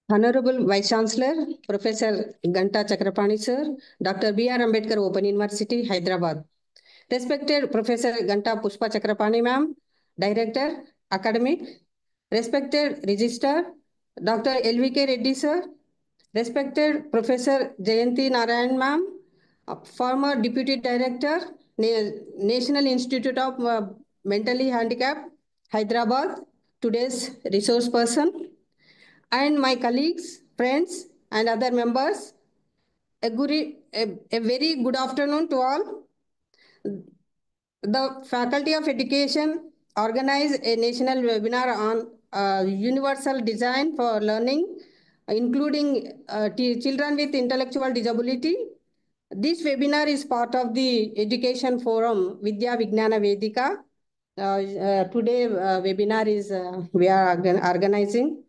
Honorable Vice Chancellor, Professor Ganta Chakrapani Sir, Dr. B.R. Ambedkar Open University, Hyderabad. Respected Professor Ganta Pushpa Chakrapani Ma'am, Director, Academic. Respected Registrar, Dr. L.V.K. Reddy Sir. Respected Professor Jayanti Narayan Ma'am, former Deputy Director, National Institute of Mentally Handicapped, Hyderabad, today's resource person, and my colleagues, friends, and other members, a very good afternoon to all. The Faculty of Education organized a national webinar on universal design for learning, including children with intellectual disability. This webinar is part of the education forum Vidya Vijnana Vedika. Today webinar is we are organizing.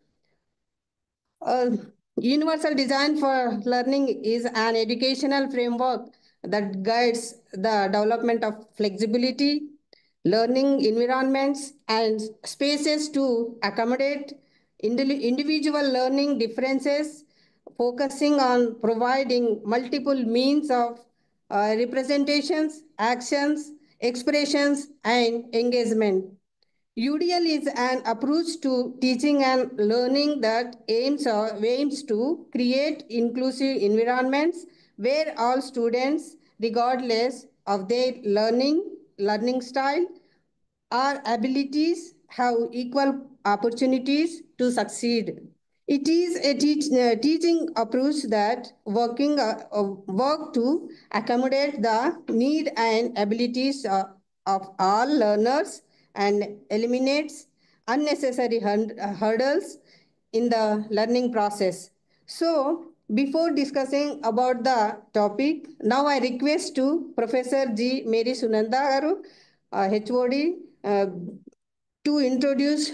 Universal design for learning is an educational framework that guides the development of flexibility, learning environments, and spaces to accommodate individual learning differences, focusing on providing multiple means of representations, actions, expressions, and engagement. UDL is an approach to teaching and learning that aims to create inclusive environments where all students, regardless of their learning style, or abilities, have equal opportunities to succeed. It is a teaching approach that work to accommodate the need and abilities of all learners and eliminates unnecessary hurdles in the learning process. So, before discussing about the topic, now I request to Professor G. Mary Sunanda Garu, HOD, to introduce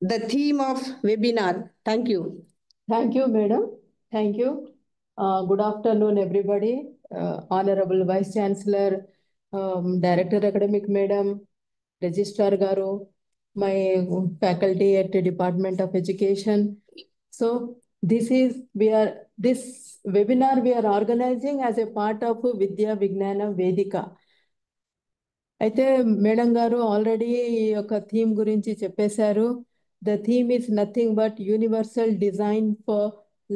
the theme of webinar. Thank you. Thank you, madam. Thank you. Good afternoon, everybody. Honorable Vice Chancellor, Director Academic Madam, Registrar Garu, my faculty at the Department of Education. So this webinar we are organizing as a part of Vidya Vijnana Vedika. అయితే madam గారు already ఈ యొక్క theme గురించి చెప్పేశారు. The theme is nothing but universal design for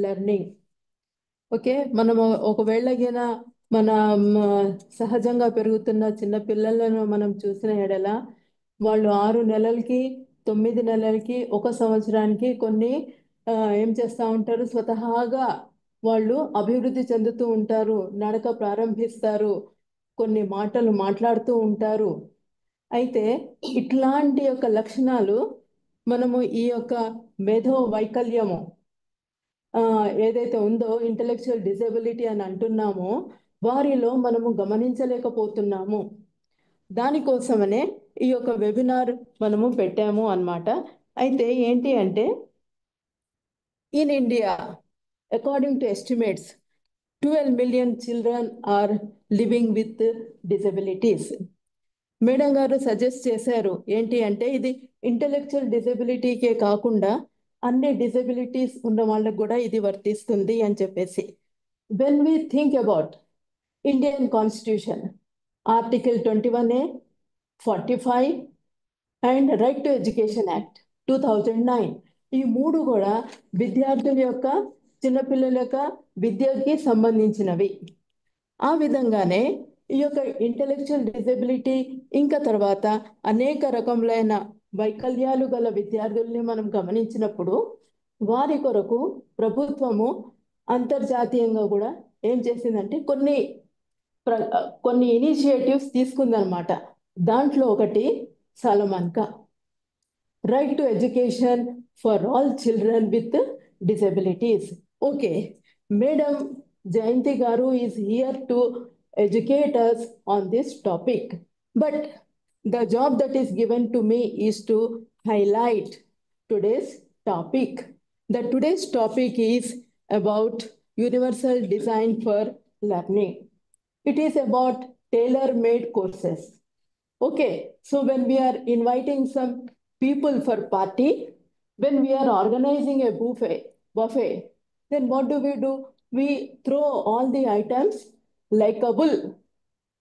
learning. Okay, మనము ఒకవేళ మన సహజంగా పెరుగుతున్న చిన్న పిల్లలను మనం చూసిన ఎడల వాళ్ళు 6 నెలలకి 9 నెలలకి 1 సంవత్సరానికి కొన్ని ఏం చేస్తూ ఉంటారు, స్వతహాగా వాళ్ళు అభివృద్ధి చెందుతూ ఉంటారు, నడక ప్రారంభిస్తారు, కొన్ని మాటలు మాట్లాడుతూ ఉంటారు. అయితే ఇట్లాంటి యొక్క లక్షణాలు మనము ఈ యొక్క మేధో వైకల్యము ఏదైతే ఉందో ఇంటెలెక్చువల్ డిజబిలిటీ అని అంటున్నామో వారిలో మనము గమనించలేకపోతున్నాము. దానికోసమనే ఈ యొక్క వెబినార్ మనము పెట్టాము అన్నమాట. అయితే ఏంటి అంటే in India according to estimates 12 million children are living with disabilities. Madam గారు సజెస్ట్ చేశారు ఏంటి అంటే ఇది ఇంటెలెక్చువల్ డిజబిలిటీకే కాకుండా అన్ని డిజబిలిటీస్ ఉన్న వాళ్ళకు కూడా ఇది వర్తిస్తుంది అని చెప్పేసి. When we think about Indian constitution article 21A, 45 and right to education act 2009, ఈ 3 కూడా విద్యార్థుల యొక్క చిన్నపిల్లల యొక్క విద్యకి సంబంధించినవి. ఆ విధంగానే ఈ యొక్క ఇంటెలెక్చువల్ డిజబిలిటీ ఇంకా తర్వాత అనేక రకములైన వైకల్యాలు గల విద్యార్థుల్ని మనం గమనించినప్పుడు వారి కొరకు ప్రభుత్వము అంతర్జాతీయంగా కూడా ఏం చేసిందంటే కొన్ని ఇనిషియేటివ్స్ తీసుకుందనమాట. దాంట్లో ఒకటి Salamanca right to education for all children with disabilities. Okay, Madam Jayanti Garu is here to educate us on this topic. But the job that is given to me is to highlight today's topic. Today's topic is about universal design for learning. It is about tailor-made courses. Okay, so when we are inviting some people for party, when we are organizing a buffet, then what do? We throw all the items like a bull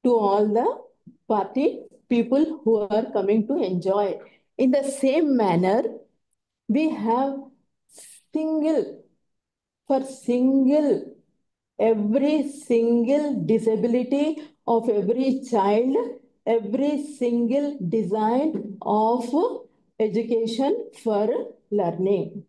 to all the party people who are coming to enjoy. In the same manner, we have single for single every single disability of every child, every single design of education for learning.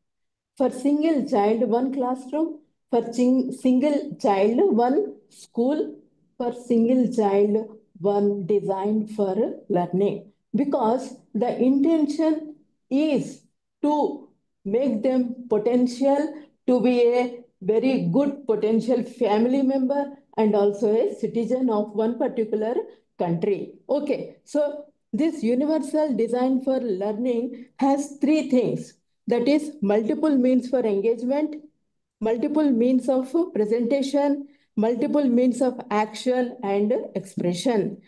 For single child, one classroom. For single child, one school. For single child, one design for learning. Because the intention is to make them potential to be a very good potential family member and also a citizen of one particular country. Okay, so this universal design for learning has three things, that is multiple means for engagement, multiple means of presentation, multiple means of action and expression.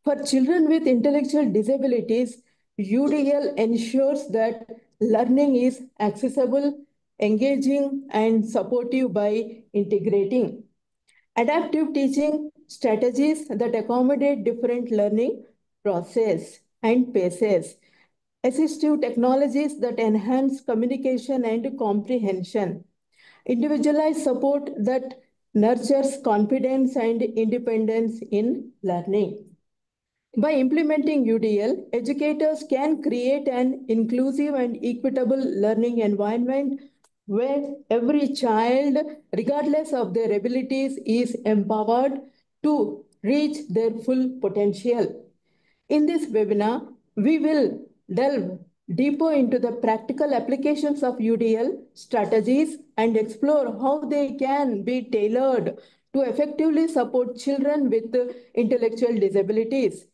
For children with intellectual disabilities, UDL ensures that learning is accessible, engaging, and supportive by integrating adaptive teaching strategies that accommodate different learning process and paces, assistive technologies that enhance communication and comprehension, individualized support that nurtures confidence and independence in learning. By implementing UDL, educators can create an inclusive and equitable learning environment where every child, regardless of their abilities, is empowered to reach their full potential. In this webinar, we will delve deeper into the practical applications of UDL strategies and explore how they can be tailored to effectively support children with intellectual disabilities.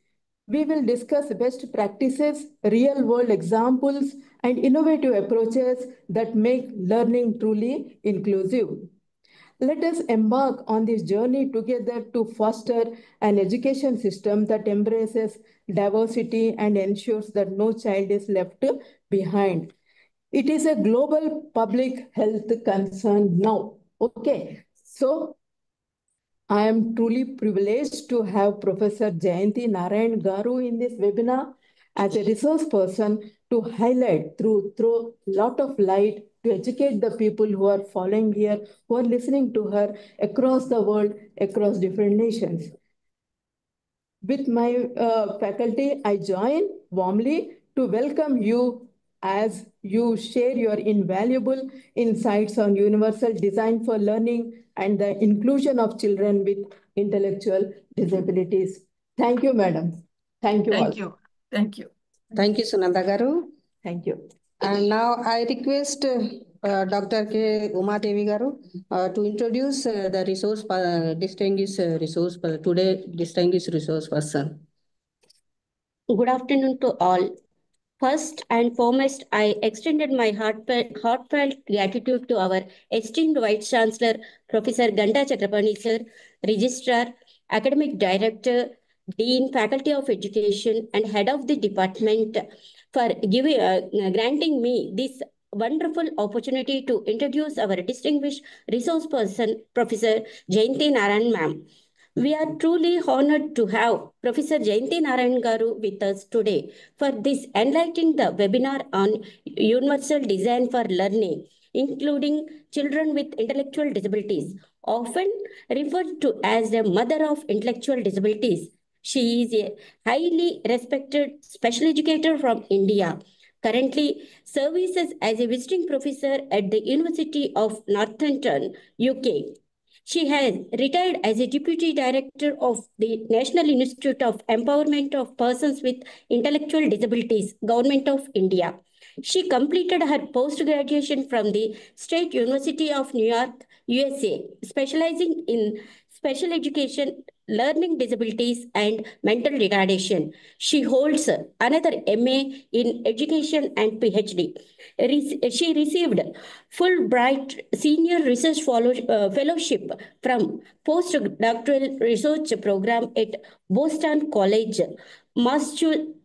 We will discuss best practices, real-world examples, and innovative approaches that make learning truly inclusive. Let us embark on this journey together to foster an education system that embraces diversity and ensures that no child is left behind. It is a global public health concern now. Okay, so I am truly privileged to have Professor Jayanti Narayan Garu in this webinar as a resource person to highlight through lot of light to educate the people who are following here, who are listening to her across the world, across different nations. With my faculty, I join warmly to welcome you as you share your invaluable insights on universal design for learning and the inclusion of children with intellectual disabilities. Thank you, madam. Thank you all. Thank you. Thank you. Thank you, Sunanda Garu. Thank you. And now I request Dr. K. Uma Devi Garu to introduce the distinguished resource person. Good afternoon to all. First and foremost, I extended my heartfelt gratitude to our esteemed Vice Chancellor, Professor Ganta Chakrapani Sir, Registrar, Academic Director, Dean, Faculty of Education, and Head of the Department for granting me this wonderful opportunity to introduce our distinguished resource person, Professor Jayanti Narayan Ma'am. We are truly honored to have Professor Jayanti Narayan Garu with us today for this enlightening the webinar on universal design for learning, including children with intellectual disabilities, often referred to as the mother of intellectual disabilities. She is a highly respected special educator from India. Currently serves as a visiting professor at the University of Northampton, UK. She has retired as a Deputy Director of the National Institute of Empowerment of Persons with Intellectual Disabilities, Government of India. She completed her post-graduation from the State University of New York, USA, specializing in special education, learning disabilities, and mental retardation. She holds another MA in education and PhD. She received Fulbright Senior Research Fellowship from Postdoctoral Research Program at Boston College,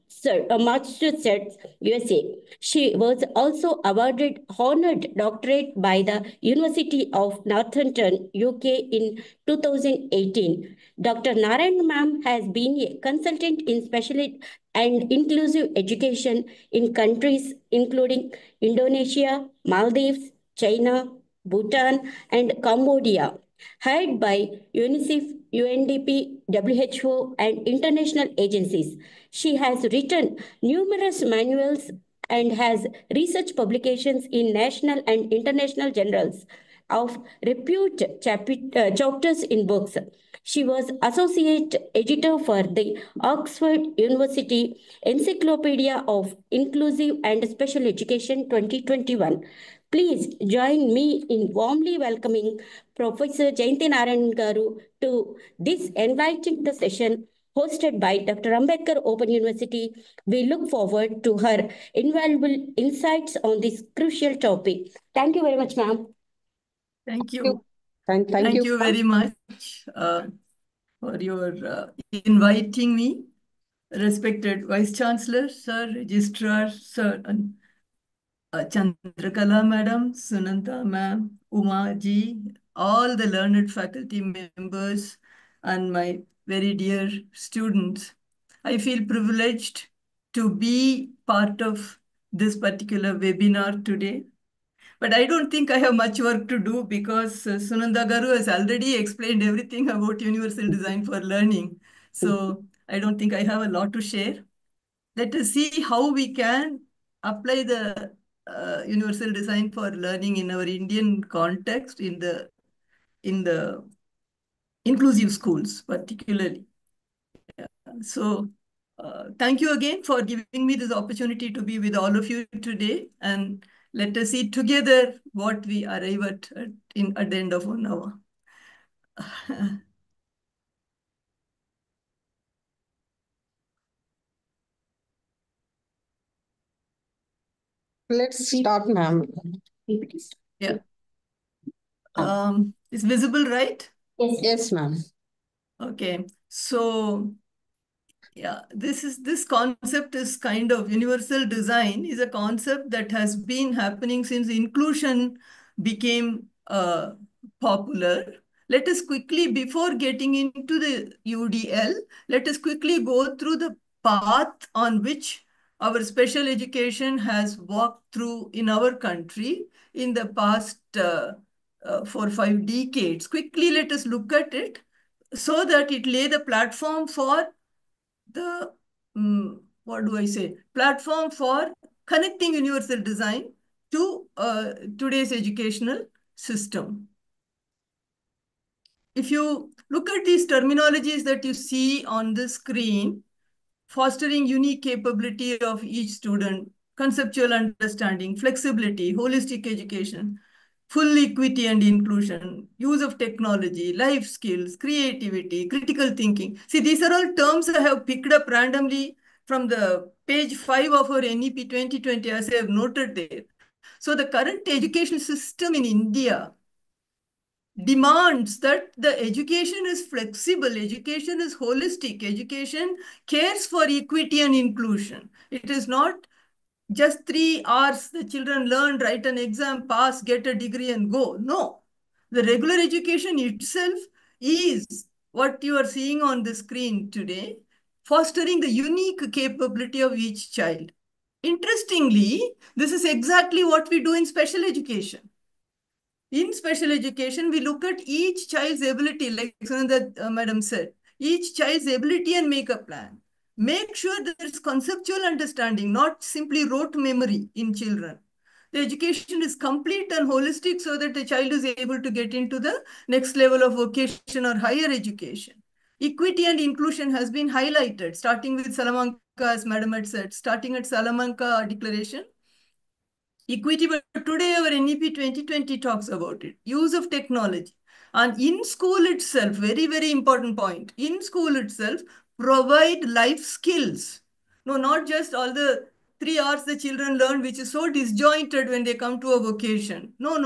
Massachusetts, USA. She was also awarded honored doctorate by the University of Northampton, UK in 2018. Dr. Narayan ma'am has been a consultant in special and inclusive education in countries including Indonesia, Maldives, China, Bhutan, and Cambodia, hired by UNICEF, UNDP, WHO, and international agencies. She has written numerous manuals and has research publications in national and international journals of repute chapters in books. She was associate editor for the Oxford University Encyclopedia of Inclusive and Special Education 2021. Please join me in warmly welcoming Professor Jayanti Narayan Garu to this enlightening session hosted by Dr. Ambedkar Open University. We look forward to her invaluable insights on this crucial topic. Thank you very much, ma'am. Thank you. Thank Thank you. you very much for your inviting me. Respected Vice Chancellor, Sir, Registrar, Sir, and Chandrakala Madam, Sunanta Ma'am, Uma Ji, all the learned faculty members, and my very dear students. I feel privileged to be part of this particular webinar today. But I don't think I have much work to do because Sunanda Garu has already explained everything about universal design for learning. So I don't think I have a lot to share. Let us see how we can apply the universal design for learning in our Indian context, in the inclusive schools particularly. So thank you again for giving me this opportunity to be with all of you today, and let us see together what we arrive at the end of 1 hour. Let's start, ma'am. Yeah. It's visible, right? Yes, ma'am. Okay. So yeah, this concept is kind of universal design is a concept that has been happening since inclusion became popular. Let us quickly, before getting into the UDL, let us quickly go through the path on which our special education has walked through in our country in the past 4 or 5 decades. Quickly, let us look at it so that it lay the platform for the, what do I say, platform for connecting universal design to today's educational system. If you look at these terminologies that you see on the screen, fostering unique capability of each student, conceptual understanding, flexibility, holistic education, full equity and inclusion, use of technology, life skills, creativity, critical thinking. See, these are all terms I have picked up randomly from the page 5 of our NEP 2020, as I have noted there. So the current education system in India demands that the education is flexible, education is holistic, education cares for equity and inclusion. It is not just 3 hours the children learn, write an exam, pass, get a degree and go. No, the regular education itself is what you are seeing on the screen today, fostering the unique capability of each child. Interestingly, this is exactly what we do in special education. In special education, we look at each child's ability, like Sunanda Madam said, each child's ability and make a plan. Make sure there is conceptual understanding, not simply rote memory in children. The education is complete and holistic so that the child is able to get into the next level of vocation or higher education. Equity and inclusion has been highlighted, starting with Salamanca, as Madam had said, starting at Salamanca Declaration. Equity, but today our NEP 2020 talks about it. Use of technology. And in school itself, very, very important point. In school itself, provide life skills. No, not just all the 3 hours the children learn, which is so disjointed when they come to a vocation. No.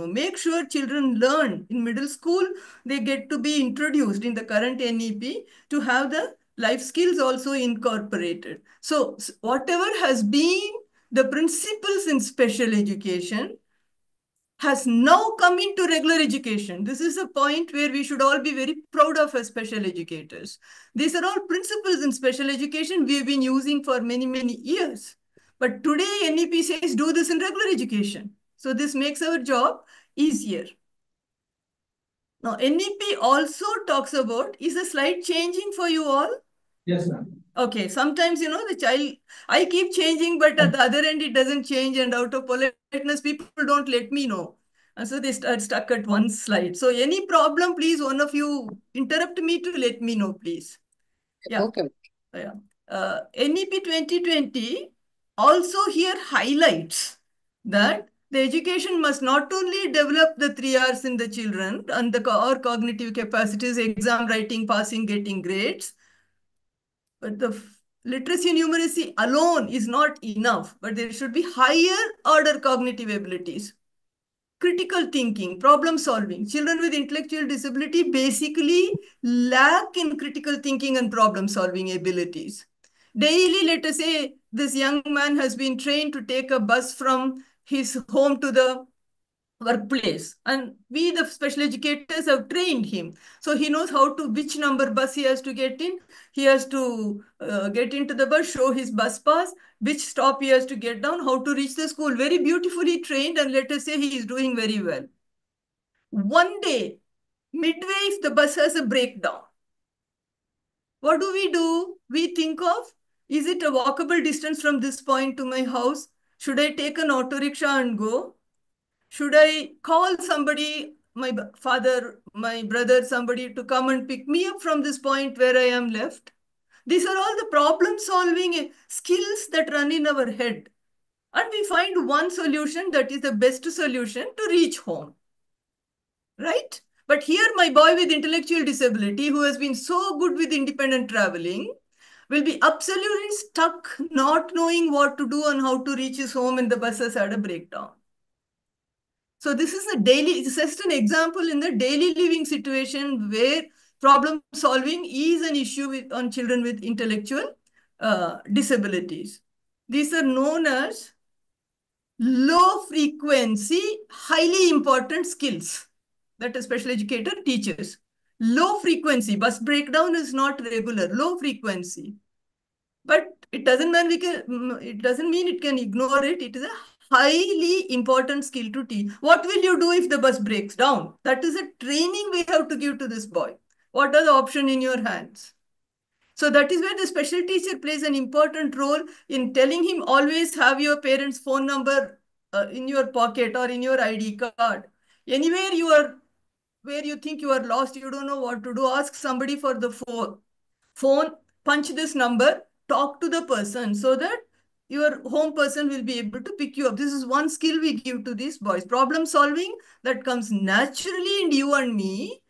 Make sure children learn in middle school. They get to be introduced in the current NEP to have the life skills also incorporated. So whatever has been the principles in special education has now come into regular education. This is a point where we should all be very proud of as special educators. These are all principles in special education we have been using for many, many years. But today, NEP says do this in regular education. So this makes our job easier. Now, NEP also talks about, is the slide changing for you all? Yes, ma'am. Okay, sometimes, the child, I keep changing, but at the other end, it doesn't change. And out of politeness, people don't let me know. And so they start stuck at one slide. So any problem, please, one of you interrupt me to let me know, please. Yeah. Okay. Yeah. NEP 2020 also here highlights that the education must not only develop the 3 R's in the children and or cognitive capacities, exam writing, passing, getting grades, but the literacy numeracy alone is not enough, but there should be higher order cognitive abilities. Critical thinking, problem solving. Children with intellectual disability basically lack in critical thinking and problem solving abilities. Daily, let us say, this young man has been trained to take a bus from his home to the workplace, and we the special educators have trained him, so he knows how to, which number bus he has to get in. He has to get into the bus, show his bus pass, which stop he has to get down, how to reach the school. Very beautifully trained, and let us say he is doing very well. One day, midway, if the bus has a breakdown, what do? We think of, is it a walkable distance from this point to my house? Should I take an auto rickshaw and go? Should I call somebody, my father, my brother, somebody to come and pick me up from this point where I am left? These are all the problem solving skills that run in our head. And we find one solution that is the best solution to reach home. Right? But here my boy with intellectual disability, who has been so good with independent traveling, will be absolutely stuck not knowing what to do and how to reach his home when the bus has had a breakdown. So this is it's just an example in the daily living situation where problem solving is an issue on children with intellectual disabilities. These are known as low frequency, highly important skills that a special educator teaches. Low frequency, bus breakdown is not regular, low frequency. But it doesn't mean it can ignore it. It is a highly important skill to teach. What will you do if the bus breaks down? That is a training we have to give to this boy. What are the options in your hands? So that is where the special teacher plays an important role in telling him always have your parents' phone number in your pocket or in your ID card. Anywhere you are, where you think you are lost, you don't know what to do, ask somebody for the phone, punch this number, talk to the person so that your home person will be able to pick you up. This is one skill we give to these boys. Problem solving that comes naturally in you and me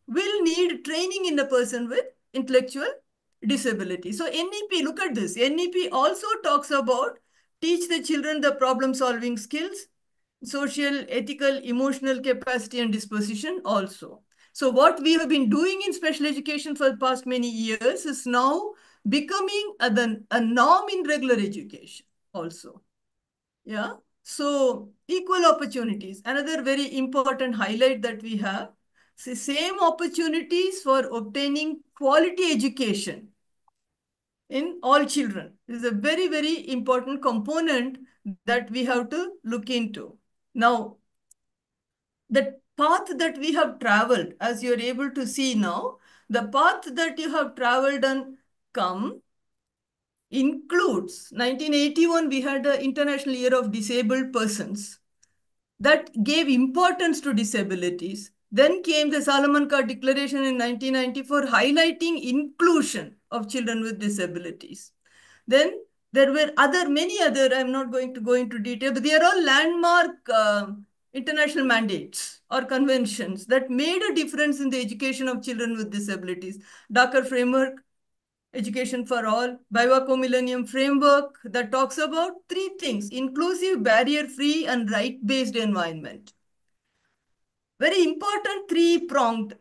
will need training in a person with intellectual disability. So NEP, look at this. NEP also talks about teach the children the problem solving skills, social, ethical, emotional capacity and disposition also. So what we have been doing in special education for the past many years is now becoming a norm in regular education also. Yeah. So equal opportunities, another very important highlight that we have. So same opportunities for obtaining quality education in all children. This is a very, very important component that we have to look into. Now, the path that we have traveled, as you're able to see now, the path that you have traveled and come includes 1981, we had the International Year of Disabled Persons. That gave importance to disabilities. Then came the Solomon Carr Declaration in 1994, highlighting inclusion of children with disabilities. Then there were many other, I'm not going to go into detail, but they are all landmark international mandates or conventions that made a difference in the education of children with disabilities. Dhaka Framework, Education for All, Bivako Millennium Framework that talks about 3 things: inclusive, barrier-free, and right-based environment. Very important 3-pronged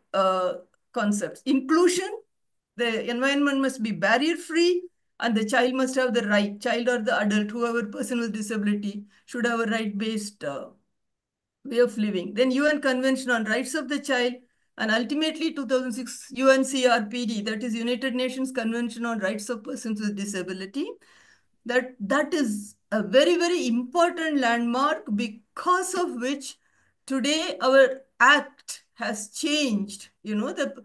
concepts: inclusion, The environment must be barrier-free, and the child must have the right, child or the adult, whoever person with disability, should have a right-based way of living. Then UN Convention on Rights of the Child, and ultimately 2006 UNCRPD, that is United Nations Convention on Rights of Persons with Disability. That is a very, very important landmark, because of which today our act has changed. The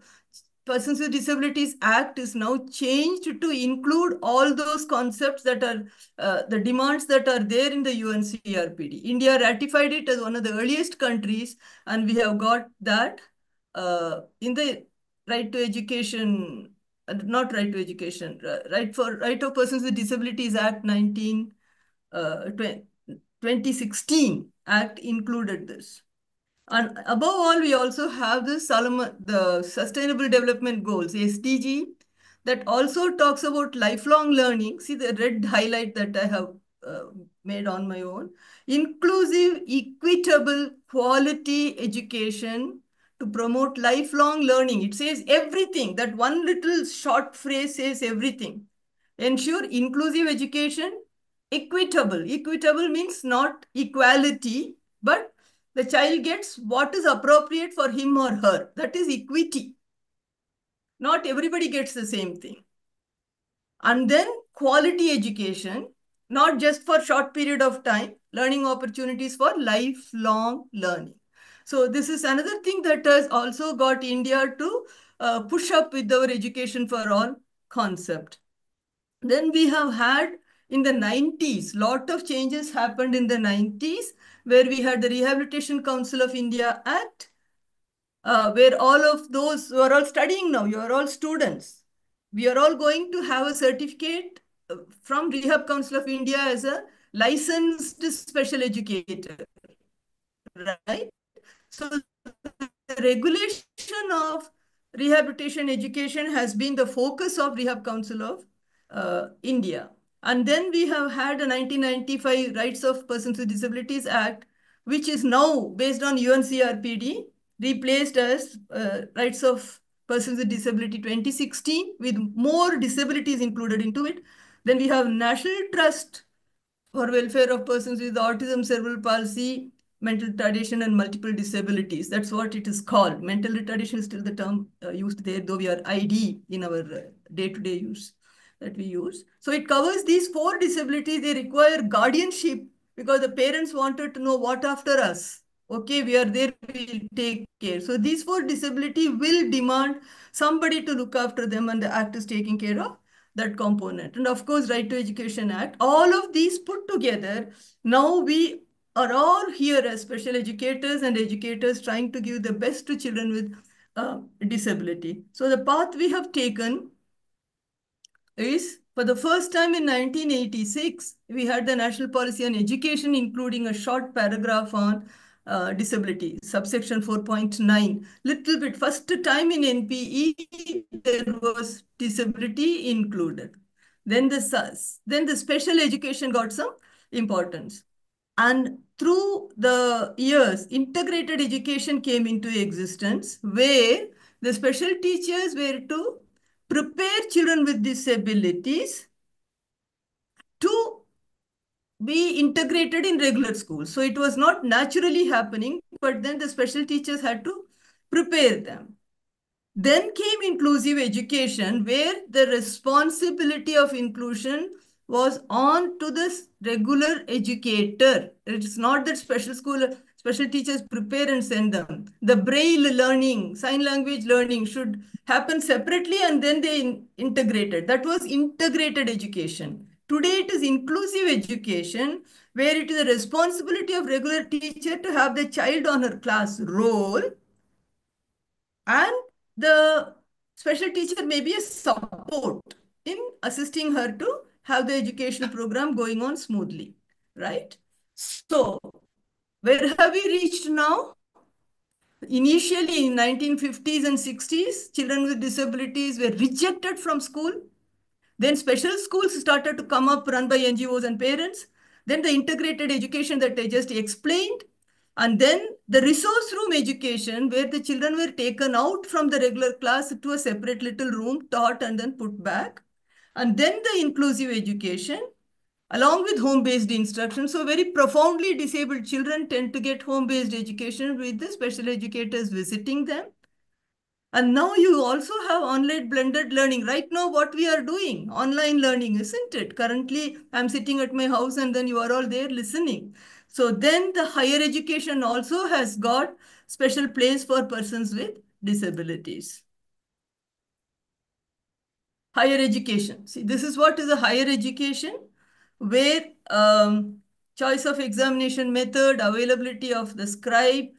Persons with Disabilities Act is now changed to include all those concepts that are the demands that are there in the UNCRPD. India ratified it as one of the earliest countries, and we have got that in the right to education, not right to education, Right of Persons with Disabilities Act 2016 Act included this. And above all, we also have the Sustainable Development Goals, SDG, that also talks about lifelong learning. See the red highlight that I have made on my own. Inclusive, equitable, quality education to promote lifelong learning. It says everything. That one little short phrase says everything. Ensure inclusive education, equitable. Equitable means not equality, but the child gets what is appropriate for him or her. That is equity. Not everybody gets the same thing. And then quality education, not just for short period of time, learning opportunities for lifelong learning. So this is another thing that has also got India to push up with our education for all concept. Then we have had in the 90s, lot of changes happened in the 90s, where we had the Rehabilitation Council of India Act, where all of those who are all studying now, you are all students. We are all going to have a certificate from Rehab Council of India as a licensed special educator, right? So the regulation of rehabilitation education has been the focus of Rehab Council of India. And then we have had a 1995 Rights of Persons with Disabilities Act, which is now based on UNCRPD, replaced as Rights of Persons with Disability 2016, with more disabilities included into it. Then we have National Trust for Welfare of Persons with Autism, Cerebral Palsy, Mental Retardation, and Multiple Disabilities. That's what it is called. Mental retardation is still the term used there, though we are ID in our day-to-day use that we use. So it covers these 4 disabilities. They require guardianship because the parents wanted to know what after us. Okay, we are there, we'll take care. So these 4 disabilities will demand somebody to look after them, and the act is taking care of that component. And of course, Right to Education Act. All of these put together, now we are all here as special educators and educators trying to give the best to children with disability. So the path we have taken is, for the first time in 1986, we had the National Policy on Education, including a short paragraph on disability, subsection 4.9. Little bit, first time in NPE, there was disability included. Then the special education got some importance. And through the years, integrated education came into existence, where the special teachers were to prepare children with disabilities to be integrated in regular schools. So it was not naturally happening, but then the special teachers had to prepare them. Then came inclusive education, where the responsibility of inclusion was on to the regular educator. It's not that special teachers prepare and send them. The braille learning, sign language learning should happen separately, and then they integrated. That was integrated education. Today it is inclusive education, where it is the responsibility of regular teacher to have the child on her class roll, and the special teacher may be a support in assisting her to have the educational program going on smoothly, right? So where have we reached now? Initially in 1950s and 60s, children with disabilities were rejected from school. Then special schools started to come up, run by NGOs and parents. Then the integrated education that I just explained. And then the resource room education, where the children were taken out from the regular class to a separate little room, taught and then put back. And then the inclusive education, along with home-based instruction. So very profoundly disabled children tend to get home-based education with the special educators visiting them. And now you also have online blended learning. Right now, what we are doing, online learning, isn't it? Currently, I'm sitting at my house and then you are all there listening. So then the higher education also has got special place for persons with disabilities. Higher education. See, this is what is a higher education, where choice of examination method, availability of the scribe,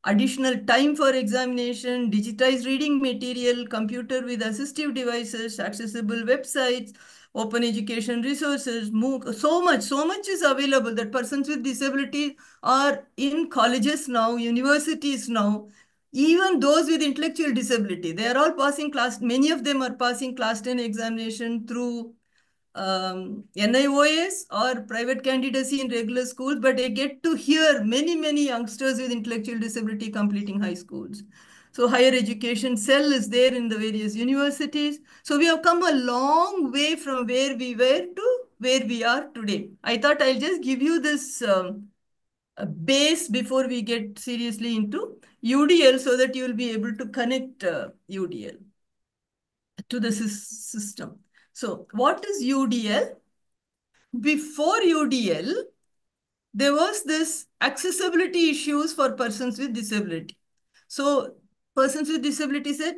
additional time for examination, digitized reading material, computer with assistive devices, accessible websites, open education resources, MOOC, so much is available that persons with disability are in colleges now, universities now, even those with intellectual disability. They are all passing class, many of them are passing class 10 examination through NIOS or private candidacy in regular schools, but I get to hear many youngsters with intellectual disability completing high schools. So higher education cell is there in the various universities. So we have come a long way from where we were to where we are today. I thought I'll just give you this base before we get seriously into UDL so that you will be able to connect UDL to the system. So what is UDL? Before UDL, there was this accessibility issues for persons with disability. So persons with disability said,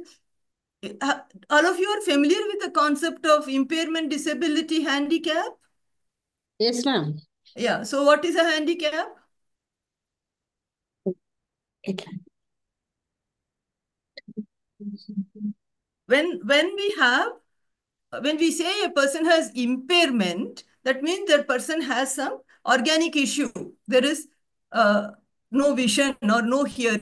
all of you are familiar with the concept of impairment, disability, handicap? Yes, ma'am. Yeah. So what is a handicap? When we say a person has impairment, that means that person has some organic issue. There is no vision or no hearing,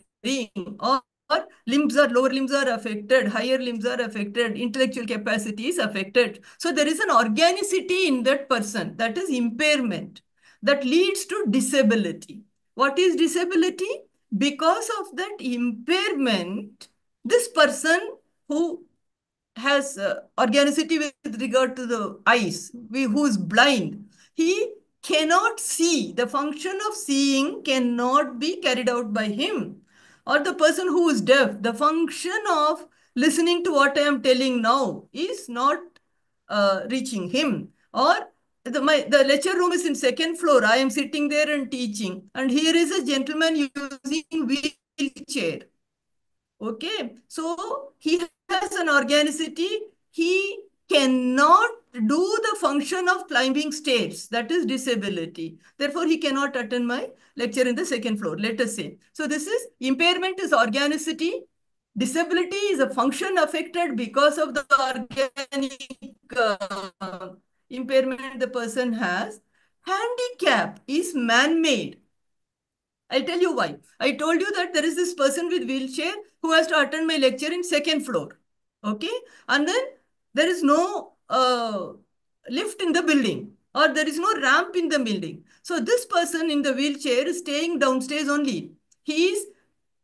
or lower limbs are affected, higher limbs are affected, intellectual capacity is affected. So there is an organicity in that person, that is impairment, that leads to disability. What is disability? Because of that impairment, this person who has organicity with regard to the eyes, who is blind, he cannot see. The function of seeing cannot be carried out by him. Or the person who is deaf, the function of listening to what I am telling now is not reaching him. Or the lecture room is in second floor. I am sitting there and teaching. And here is a gentleman using wheelchair. Okay, so he has an organicity. He cannot do the function of climbing stairs. That is disability. Therefore, he cannot attend my lecture in the second floor, let us say. So this is impairment is organicity. Disability is a function affected because of the organic impairment the person has. Handicap is man-made. I'll tell you why. I told you that there is this person with wheelchair who has to attend my lecture in second floor. Okay. And then there is no lift in the building, or there is no ramp in the building. So this person in the wheelchair is staying downstairs only. He is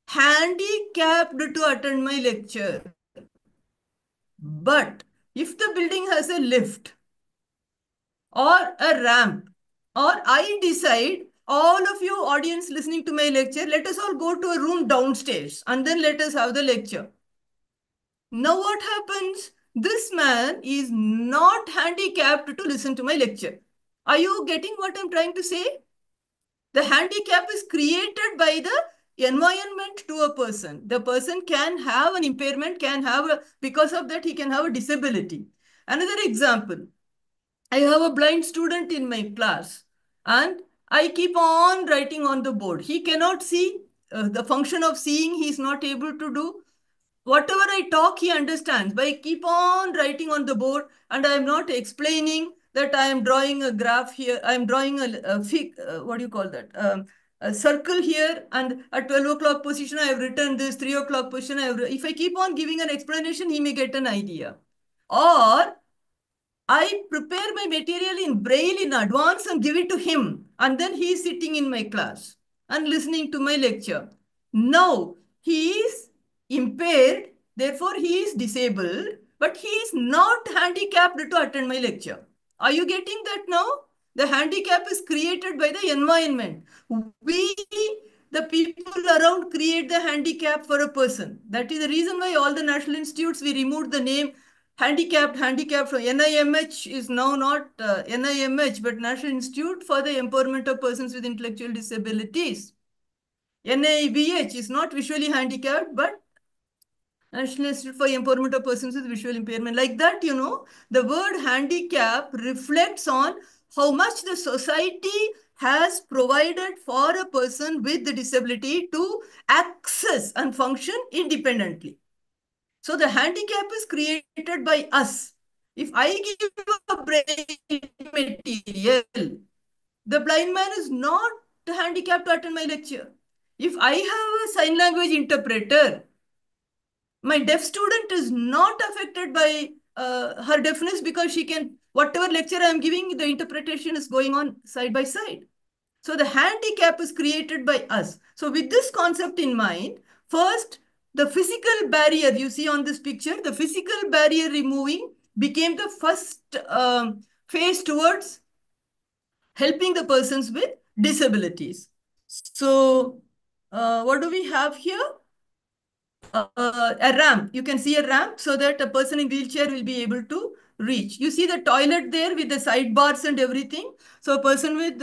handicapped to attend my lecture. But if the building has a lift or a ramp, or I decide, all of you audience listening to my lecture, let us all go to a room downstairs and then let us have the lecture. Now what happens? This man is not handicapped to listen to my lecture. Are you getting what I'm trying to say? The handicap is created by the environment to a person. The person can have an impairment, because of that, he can have a disability. Another example, I have a blind student in my class and I keep on writing on the board. He cannot see. The function of seeing he is not able to do. Whatever I talk, he understands. But I keep on writing on the board and I am not explaining that I am drawing a graph here. I am drawing what do you call that? A circle here, and at 12 o'clock position, I have written this, 3 o'clock position. If I keep on giving an explanation, he may get an idea. Or I prepare my material in braille in advance and give it to him. And then he is sitting in my class. and listening to my lecture. Now, he is impaired, therefore he is disabled, but he is not handicapped to attend my lecture. Are you getting that now? The handicap is created by the environment. We, the people around, create the handicap for a person. That is the reason why all the national institutes, we removed the name handicapped from NIMH is now not NIMH, but National Institute for the Empowerment of Persons with Intellectual Disabilities. NIVH is not visually handicapped, but National Institute for Empowerment of Persons with Visual Impairment. Like that, you know, the word handicap reflects on how much the society has provided for a person with the disability to access and function independently. So the handicap is created by us. If I give a brain material, the blind man is not handicapped to attend my lecture. If I have a sign language interpreter, my deaf student is not affected by her deafness because she can, whatever lecture I am giving, the interpretation is going on side by side. So the handicap is created by us. So with this concept in mind, first, the physical barrier you see on this picture, the physical barrier removing became the first phase towards helping the persons with disabilities. So what do we have here? A ramp. You can see a ramp so that a person in wheelchair will be able to reach. You see the toilet there with the sidebars and everything. So a person with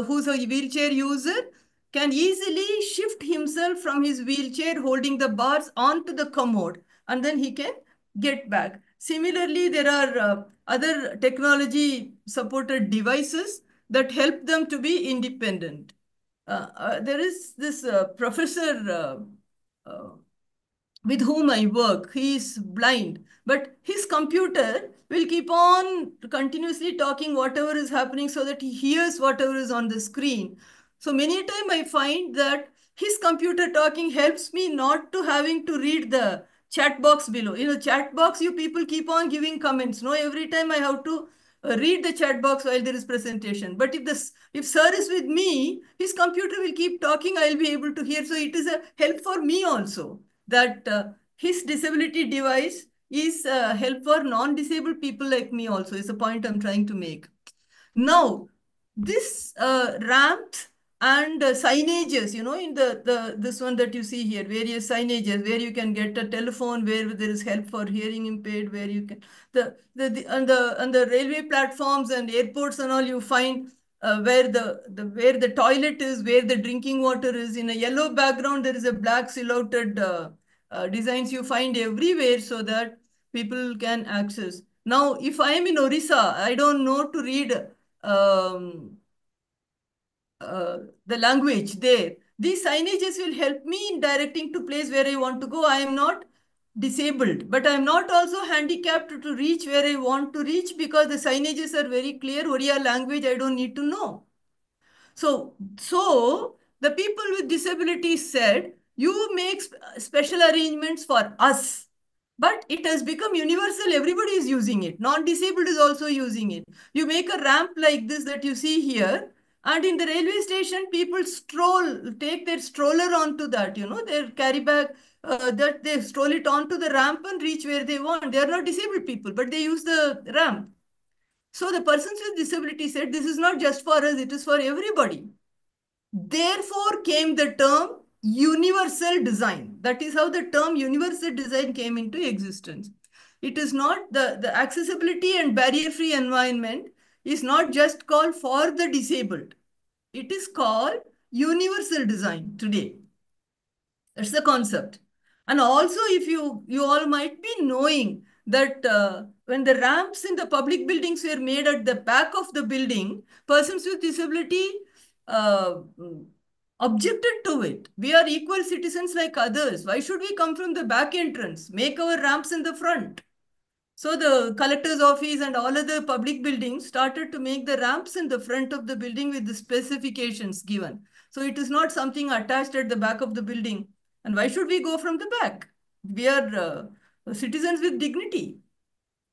who's a wheelchair user can easily shift himself from his wheelchair holding the bars onto the commode, and then he can get back. Similarly, there are other technology supported devices that help them to be independent. There is this professor with whom I work. He is blind, but his computer will keep on continuously talking whatever is happening so that he hears whatever is on the screen. So many a time I find that his computer talking helps me not to having to read the chat box below. You know, chat box, you people keep on giving comments. No, every time I have to read the chat box while there is presentation. But if sir is with me, his computer will keep talking. I'll be able to hear. So it is a help for me also that his disability device is help for non-disabled people like me also is a point I'm trying to make. Now, this ramps and signages, you know, in this one that you see here, various signages where you can get a telephone, where there is help for hearing impaired, where you can on the railway platforms and airports and all, you find where the toilet is, where the drinking water is. In a yellow background, there is a black silhouetted designs you find everywhere so that people can access. Now, if I am in Orissa, I don't know to read um, the language there. These signages will help me in directing to place where I want to go. I am not disabled, but I am not also handicapped to reach where I want to reach because the signages are very clear. Oriya language, I don't need to know. So the people with disabilities said, you make special arrangements for us. But it has become universal. Everybody is using it. Non-disabled is also using it. You make a ramp like this that you see here. And in the railway station, people take their stroller onto that, you know, their carry bag, that they stroll it onto the ramp and reach where they want. They are not disabled people, but they use the ramp. So the persons with disability said, this is not just for us, it is for everybody. Therefore came the term universal design. That is how the term universal design came into existence. It is not the accessibility and barrier-free environment is not just called for the disabled. It is called universal design today. That's the concept. And also, if you all might be knowing that when the ramps in the public buildings were made at the back of the building, persons with disability objected to it. We are equal citizens like others. Why should we come from the back entrance? Make our ramps in the front. So the collector's office and all other public buildings started to make the ramps in the front of the building with the specifications given. So it is not something attached at the back of the building. And why should we go from the back? We are citizens with dignity.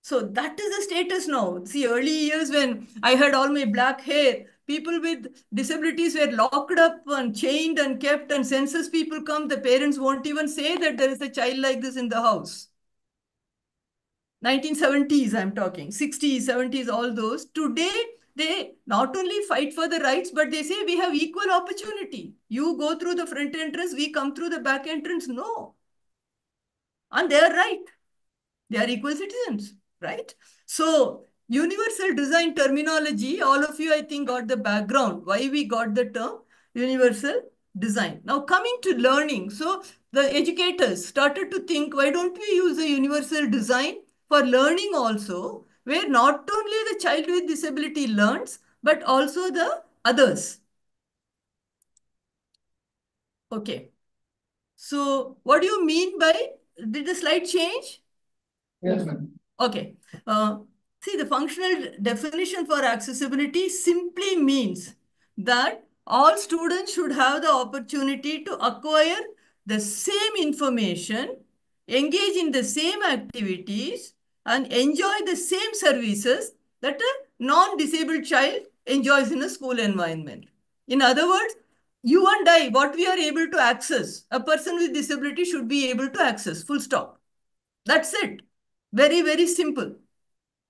So that is the status now. See, early years when I had all my black hair, people with disabilities were locked up and chained and kept, and census people come, the parents won't even say that there is a child like this in the house. 1970s, I'm talking, 60s, 70s, all those. Today, they not only fight for the rights, but they say we have equal opportunity. You go through the front entrance, we come through the back entrance. No. And they are right. They are equal citizens, right? So, universal design terminology, all of you, I think, got the background, why we got the term universal design. Now, coming to learning. So, the educators started to think, why don't we use a universal design for learning also, where not only the child with disability learns, but also the others. Okay. So, what do you mean by, did the slide change? Yes, ma'am. Okay. See, the functional definition for accessibility simply means that all students should have the opportunity to acquire the same information, engage in the same activities, and enjoy the same services that a non-disabled child enjoys in a school environment. In other words, you and I, what we are able to access, a person with disability should be able to access, full stop. That's it. Very, very simple.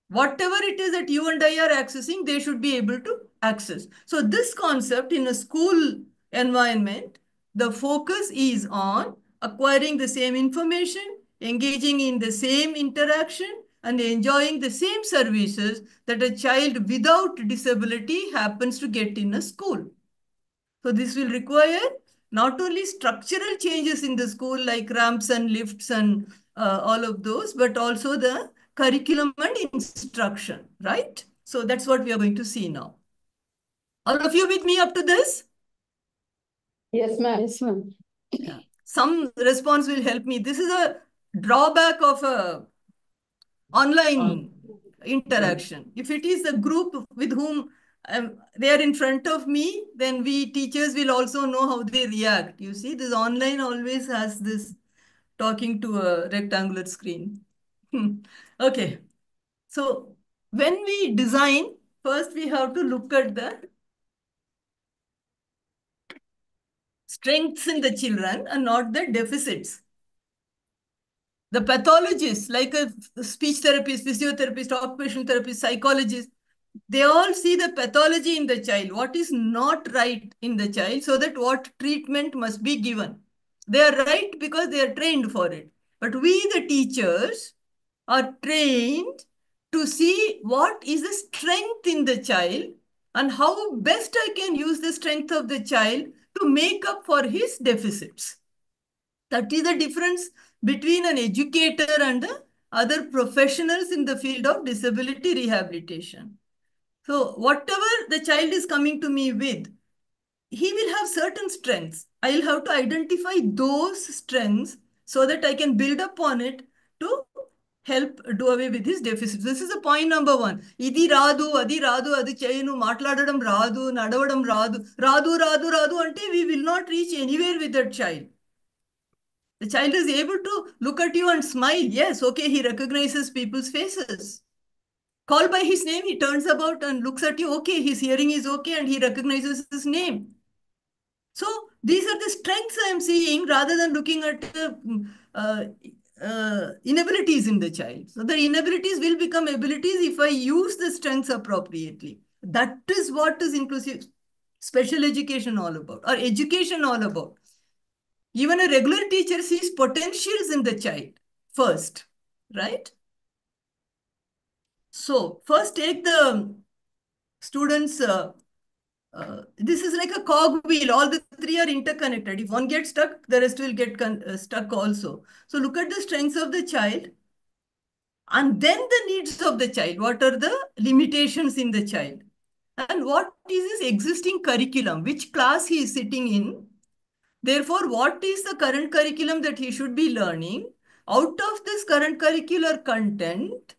Whatever it is that you and I are accessing, they should be able to access. So this concept in a school environment, the focus is on acquiring the same information, engaging in the same interaction, and enjoying the same services that a child without disability happens to get in a school. So this will require not only structural changes in the school like ramps and lifts and all of those, but also the curriculum and instruction, right? So that's what we are going to see now. All of you with me up to this? Yes, ma'am. Yes, ma'am. Yeah. Some response will help me. This is a drawback of a online interaction. If it is a group with whom they are in front of me, then we teachers will also know how they react. You see, this online always has this talking to a rectangular screen. Okay. So when we design, first we have to look at the strengths in the children and not the deficits. The pathologists, like a speech therapist, physiotherapist, occupational therapist, psychologist, they all see the pathology in the child, what is not right in the child, so that what treatment must be given. They are right because they are trained for it. But we, the teachers, are trained to see what is the strength in the child and how best I can use the strength of the child to make up for his deficits. That is the difference between an educator and other professionals in the field of disability rehabilitation. So whatever the child is coming to me with, he will have certain strengths. I'll have to identify those strengths so that I can build upon it to help do away with his deficits. This is a point number one. Idi radu, adi cheyanu, matladadam radu, nadavadam radu ante we will not reach anywhere with that child. The child is able to look at you and smile. Yes, okay, he recognizes people's faces. Call by his name, he turns about and looks at you. Okay, his hearing is okay and he recognizes his name. So these are the strengths I am seeing rather than looking at inabilities in the child. So the inabilities will become abilities if I use the strengths appropriately. That is what is inclusive special education all about, or education all about. Even a regular teacher sees potentials in the child first, right? So first take the students, this is like a cog wheel. All the three are interconnected. If one gets stuck, the rest will get stuck also. So look at the strengths of the child and then the needs of the child. What are the limitations in the child? And what is his existing curriculum? Which class he is sitting in? Therefore, what is the current curriculum that he should be learning? Out of this current curricular content,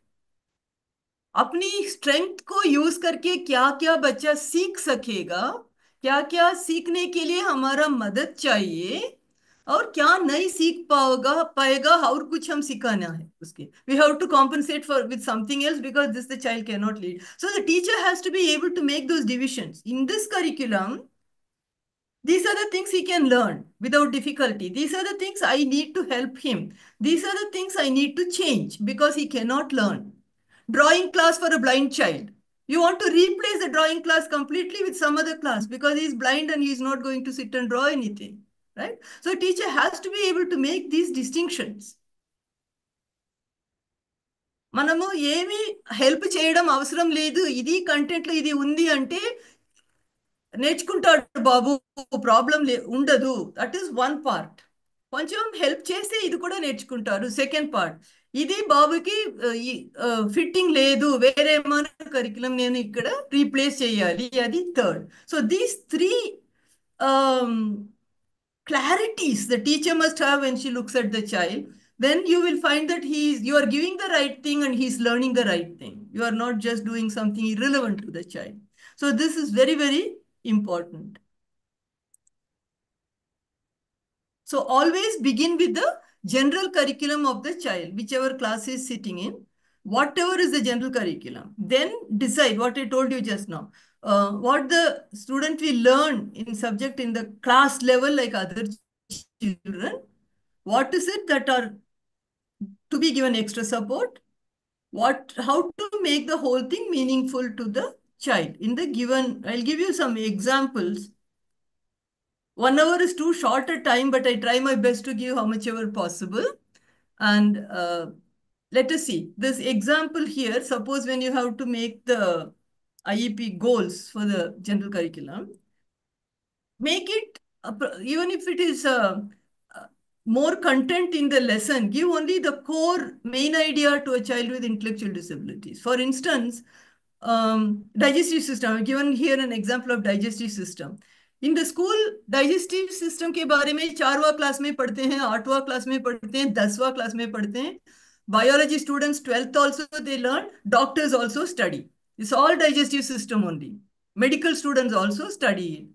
अपनी strength को use करके क्या क्या बच्चा सीख सकेगा, क्या क्या सीखने के लिए हमारा मदद चाहिए, और क्या नहीं सीख पाएगा और कुछ हम सिखाना है उसके. We have to compensate for with something else because this the child cannot lead. So the teacher has to be able to make those divisions. In this curriculum, these are the things he can learn without difficulty. These are the things I need to help him. These are the things I need to change because he cannot learn. Drawing class for a blind child. You want to replace the drawing class completely with some other class because he's blind and he's not going to sit and draw anything, right? So a teacher has to be able to make these distinctions. మనము ఏమి help చేయడం అవసరం లేదు, ఇది కంటెంట్లో ఇది ఉంది అంటే నేర్చుకుంటాడు బాబు, ప్రాబ్లం ఉండదు. That is one part. కొంచెం హెల్ప్ చేస్తే ఇది కూడా నేర్చుకుంటారు. సెకండ్ పార్ట్, ఇది బాబుకి ఫిట్టింగ్ లేదు, వేరే ఏమైనా కరికులం నేను ఇక్కడ రీప్లేస్ చేయాలి, అది third. So these three clarities the teacher must have when she looks at the child. Then you will find that you are giving the right thing and he's learning the right thing. You are not just doing something irrelevant to the child. So this is very, very important. So always begin with the general curriculum of the child, whichever class is sitting in, whatever is the general curriculum. Then decide what I told you just now. What the student will learn in subject in the class level like other children. What is it that are to be given extra support? How to make the whole thing meaningful to the child. In the given, I'll give you some examples. 1 hour is too short a time, but I try my best to give how much ever possible. And let us see this example here. Suppose when you have to make the IEP goals for the general curriculum, make it, even if it is more content in the lesson, give only the core main idea to a child with intellectual disabilities. For instance, digestive system. I've given here an example of digestive system. In the school, digestive system के बारे में 4वां class में पढ़ते हैं, 8वां class में पढ़ते हैं, 10वां class में पढ़ते हैं. Biology students 12th also they learn. Doctors also study. It's all digestive system only. Medical students also study it.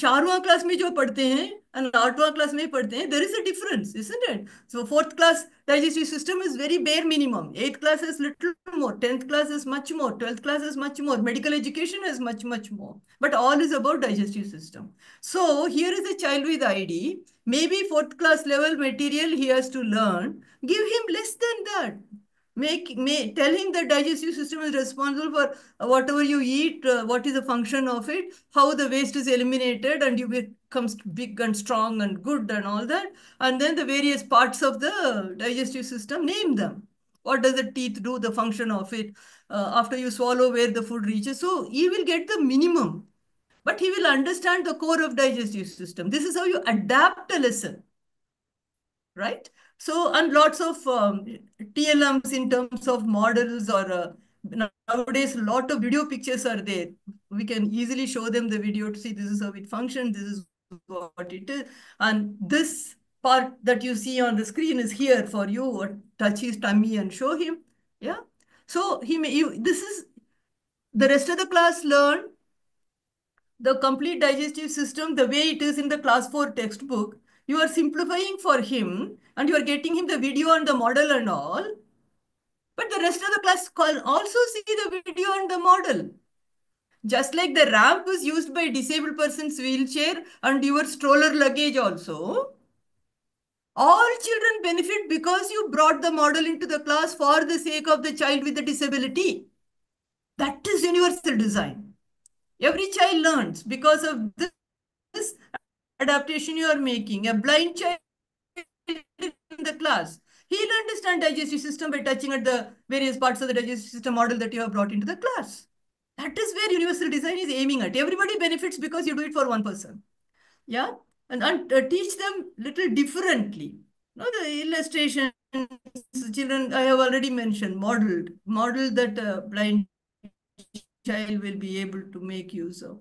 4वां क्लास में जो पढ़ते हैं and 8वां क्लास में पढ़ते हैं, there is a difference, isn't it? So 4th class digestive system is very bare minimum. 8th class is little more. 10th class is much more. 12th class is much more. Medical education is much, much more. But all is about digestive system. So here is a child with ID. Maybe 4th class level material he has to learn. Give him less than that. Tell him the digestive system is responsible for whatever you eat, what is the function of it, how the waste is eliminated, and you become big and strong and good and all that. And then the various parts of the digestive system, name them. What does the teeth do, the function of it, after you swallow, where the food reaches. So he will get the minimum, but he will understand the core of digestive system. This is how you adapt a lesson, right? So, and lots of TLMs in terms of models, or nowadays a lot of video pictures are there. We can easily show them the video to see this is how it functions, this is what it is. And this part that you see on the screen is here for you, or touch his tummy and show him. Yeah. So this is the rest of the class learn the complete digestive system the way it is in the class 4 textbook. You are simplifying for him and you are getting him the video and the model and all. But the rest of the class can also see the video and the model. Just like the ramp is used by disabled person's wheelchair and your stroller luggage also. All children benefit because you brought the model into the class for the sake of the child with the disability. That is universal design. Every child learns because of this adaptation you are making. A blind child in the class, he'll understand digestive system by touching at the various parts of the digestive system model that you have brought into the class. That is where universal design is aiming at. Everybody benefits because you do it for one person. Yeah, and teach them little differently. No, the illustrations, children, I have already mentioned, model that a blind child will be able to make use of.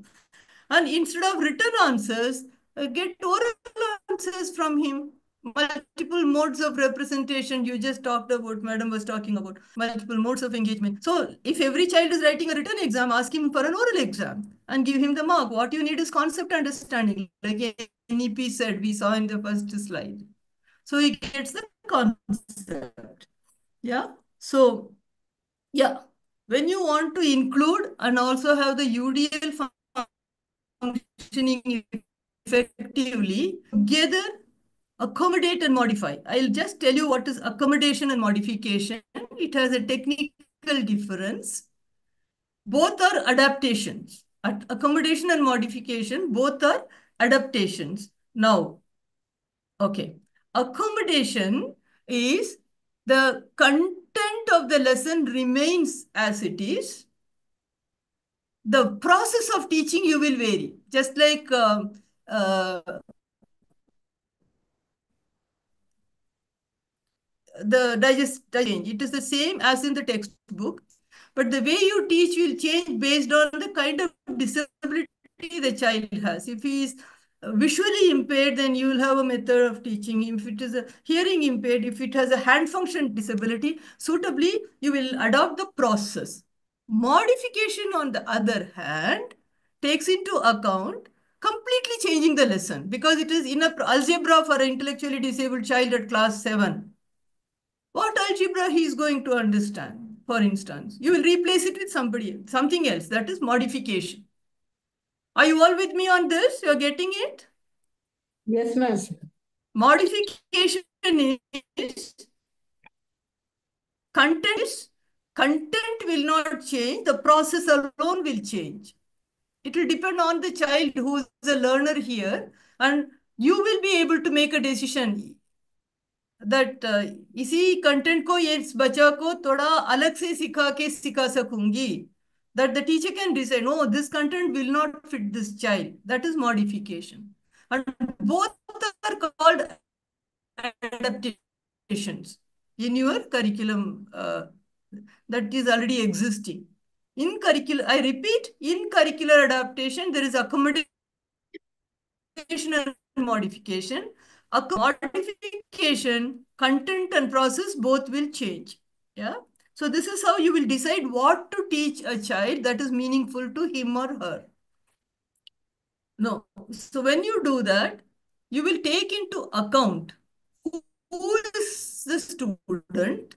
And instead of written answers, get oral answers from him. multiple modes of representation. You just talked about, madam was talking about multiple modes of engagement. So if every child is writing a written exam, ask him for an oral exam and give him the mark. What you need is concept understanding, like NEP said, we saw in the first slide. So he gets the concept. Yeah. So, yeah, when you want to include and also have the UDL functioning effectively, together accommodate and modify. I'll just tell you what is accommodation and modification. It has a technical difference. Both are adaptations. Accommodation and modification, both are adaptations. Now, okay, accommodation is the content of the lesson remains as it is. The process of teaching you will vary. Just like the digest change. It is the same as in the textbook, but the way you teach will change based on the kind of disability the child has. If he is visually impaired, then you will have a method of teaching. If it is a hearing impaired, if it has a hand function disability, suitably, you will adopt the process. Modification, on the other hand, takes into account completely changing the lesson because it is in a algebra for an intellectually disabled child at class 7. What algebra he is going to understand, for instance. You will replace it with something else. That is modification. Are you all with me on this? You're getting it? Yes, ma'am. Modification is content will not change. The process alone will change. It will depend on the child who is a learner here, and you will be able to make a decision that इसी content को ये बच्चा को थोड़ा अलग से सिखा सकूंगी, that the teacher can decide, no, this content will not fit this child. That is modification. And both are called adaptations in your curriculum that is already existing. In curricular, I repeat, in curricular adaptation, there is accommodation and modification. Modification, content and process both will change. Yeah. So this is how you will decide what to teach a child that is meaningful to him or her. No. So when you do that, you will take into account who is the student,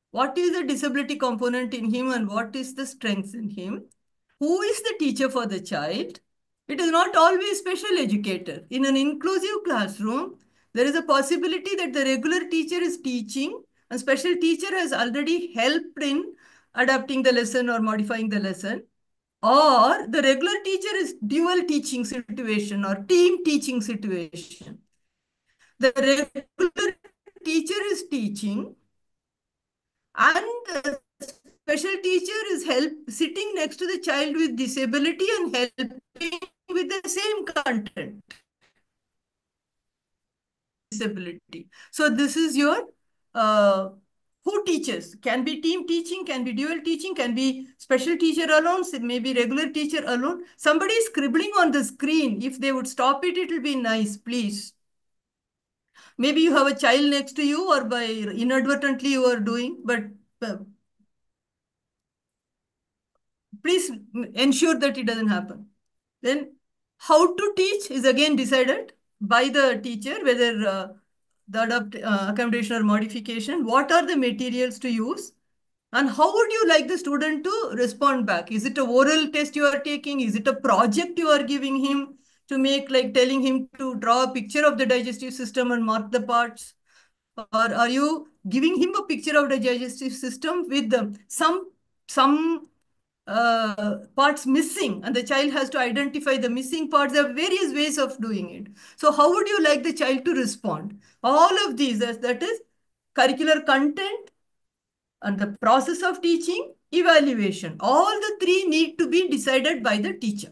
what is the disability component in him and what is the strengths in him, who is the teacher for the child. It is not always special educator. In an inclusive classroom, there is a possibility that the regular teacher is teaching and special teacher has already helped in adapting the lesson or modifying the lesson. Or the regular teacher is dual teaching situation or team teaching situation. The regular teacher is teaching and the special teacher is sitting next to the child with disability and helping with the same content. Disability. So this is your who teaches. Can be team teaching, can be dual teaching, can be special teacher alone, maybe regular teacher alone. Somebody is scribbling on the screen. If they would stop it, it will be nice, please. Maybe you have a child next to you or by inadvertently you are doing, but please ensure that it doesn't happen. Then how to teach is again decided by the teacher, whether the accommodation or modification. What are the materials to use? And how would you like the student to respond back? Is it a oral test you are taking? Is it a project you are giving him to make, like telling him to draw a picture of the digestive system and mark the parts? Or are you giving him a picture of the digestive system with some parts missing and the child has to identify the missing parts? There are various ways of doing it. So how would you like the child to respond? All of these, that is curricular content and the process of teaching, evaluation. All the three need to be decided by the teacher.